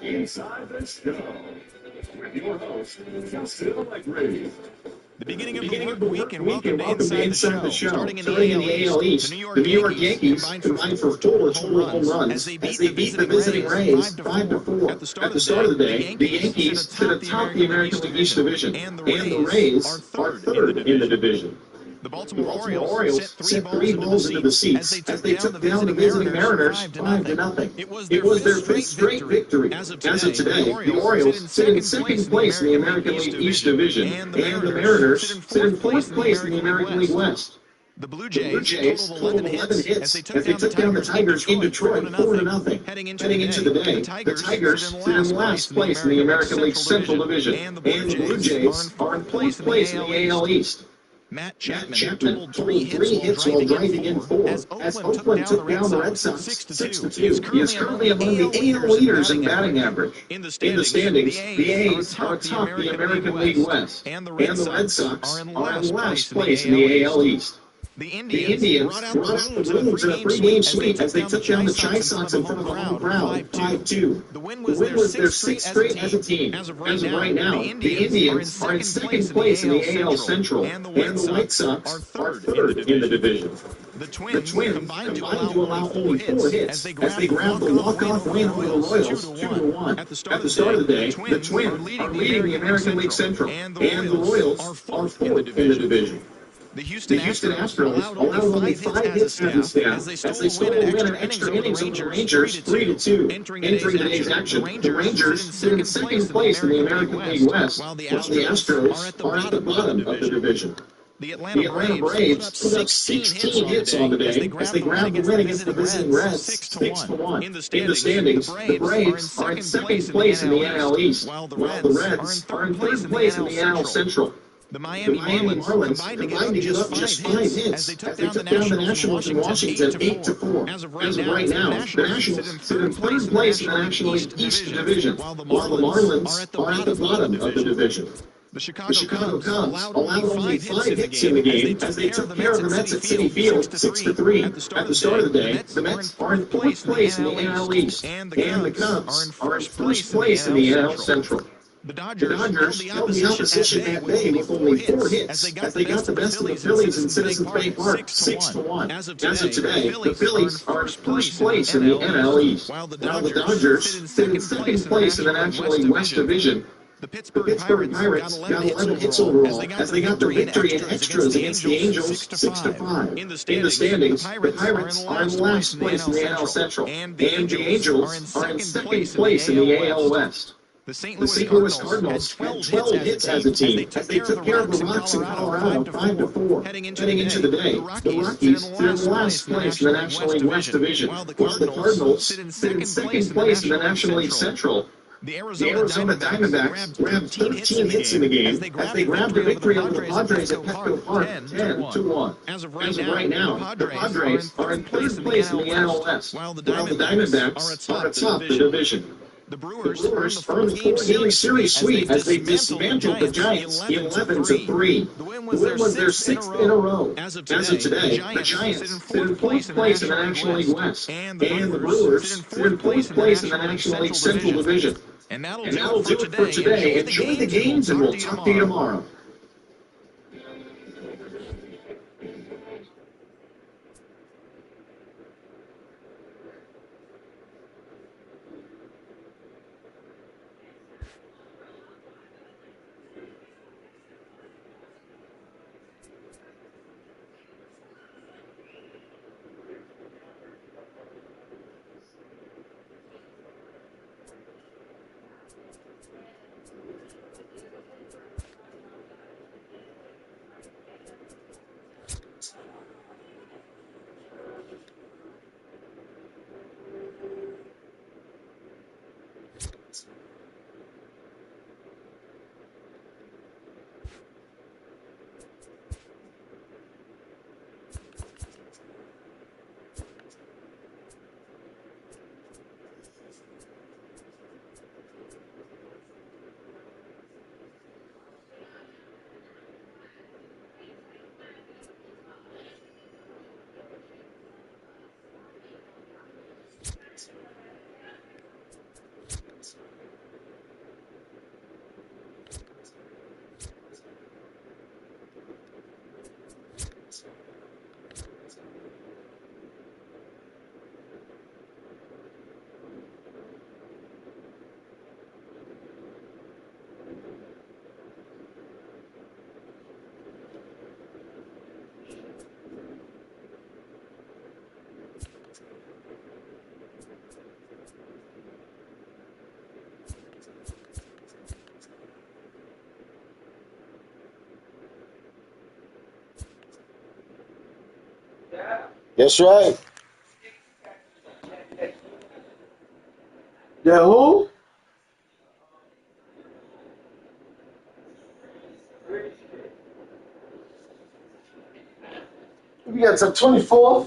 Inside the Show with your host, Justin Allegri. The beginning of the Beginning work of the week, work and week, welcome and to welcome to Inside the Show. Starting in Starting in the AL East, East, the New York Yankees combined for 4 total total home runs as they beat the visiting Rays 5-4. At the start of the day, the Yankees sit atop the American League East Division, and the Rays are third in the division. The The Baltimore Baltimore Orioles Orioles set 3 balls into the seats as they took down the visiting Mariners 5-0. It was their fifth straight victory. As of today, the Orioles sit in second place in the American League East Division, and the Mariners sit in fourth place in the American League West. The Blue Jays totaled 11 hits as they took down the Tigers in Detroit 4-0. Heading into the day, the Tigers sit in last place in the American League Central Division, and the Blue Jays are in fourth place in the AL East. Matt Chapman totaled 3 hits while driving in 4 as Oakland took down the Red Sox 6-2. He is currently among the AL leaders in batting average. In the standings, the A's are atop the American League West, and the Red Sox are in last place in the AL East. The Indians brought out the balloons in a 3-game sweep as they took down the Chi Sox in front of the home crowd 5-2. The win was their sixth straight as a team. As of right now, the Indians are in second place in the AL Central, and the White Sox are third in the division. The Twins combined to allow only 4 hits as they grabbed the walk-off win over the Royals 2-1. At the start of the day, the Twins are leading the American League Central, and the Royals are fourth in the division. The Houston Astros allowed only 5 hits as a staff as they stole a win in extra innings over the Rangers 3-2. Entering today's action, the Rangers sit in second place in the American League West, while the Astros are at the bottom of the division. The Atlanta Braves put up 16 hits on the day as they grabbed the win against the visiting Reds 6-1. In the standings, the Braves are in second place in the NL East, while the Reds are in third place in the NL Central. The Miami Marlins combined to give up just 5 hits as they took down the Nationals in Washington 8-4. As of right now, the Nationals sit in third place in the National League East Division, while the Marlins are at the bottom of the division. The Chicago Cubs allowed only 5 hits in the game as they took care of the Mets at Citi Field 6-3. At the start of the day, the Mets are in fourth place in the NL East, and the Cubs are in first place in the NL Central. The Dodgers held the opposition at bay with only 4 hits as they got the best of the Phillies in Citizens Bank Park 6-1. As of today, the Phillies are in first place in the NL East, while the Dodgers sit in second place in the National League West Division. The Pittsburgh Pirates got 11 hits overall as they got the victory in extras against the Angels 6-5. In the standings, the Pirates are in last place in the NL Central, and the Angels are in second place in the AL West. The St. Louis Cardinals had 12 hits as a team as they took care of the Rocks in Colorado 5-4. Heading into the day, the Rockies sit in last place in the National League West Division, while the Cardinals sit in second place in the National League Central. The Arizona Diamondbacks grabbed 13 hits in the game as they grabbed the victory over the Padres at Petco Park 10-1. As of right now, the Padres are in third place in the NL West, while the Diamondbacks are atop the division. The Brewers earned the 4-game series sweep as they dismantled the Giants 11-3. The win was their 6th in a row. As of today, the Giants sit in fourth place in the National League West, and the Brewers sit in fourth place in the National League Central Division. And that'll do it for today. Enjoy the games, and we'll talk to you tomorrow. That's right. That who? We got the 24th.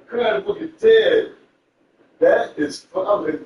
Crying fucking Ted. That is fucking.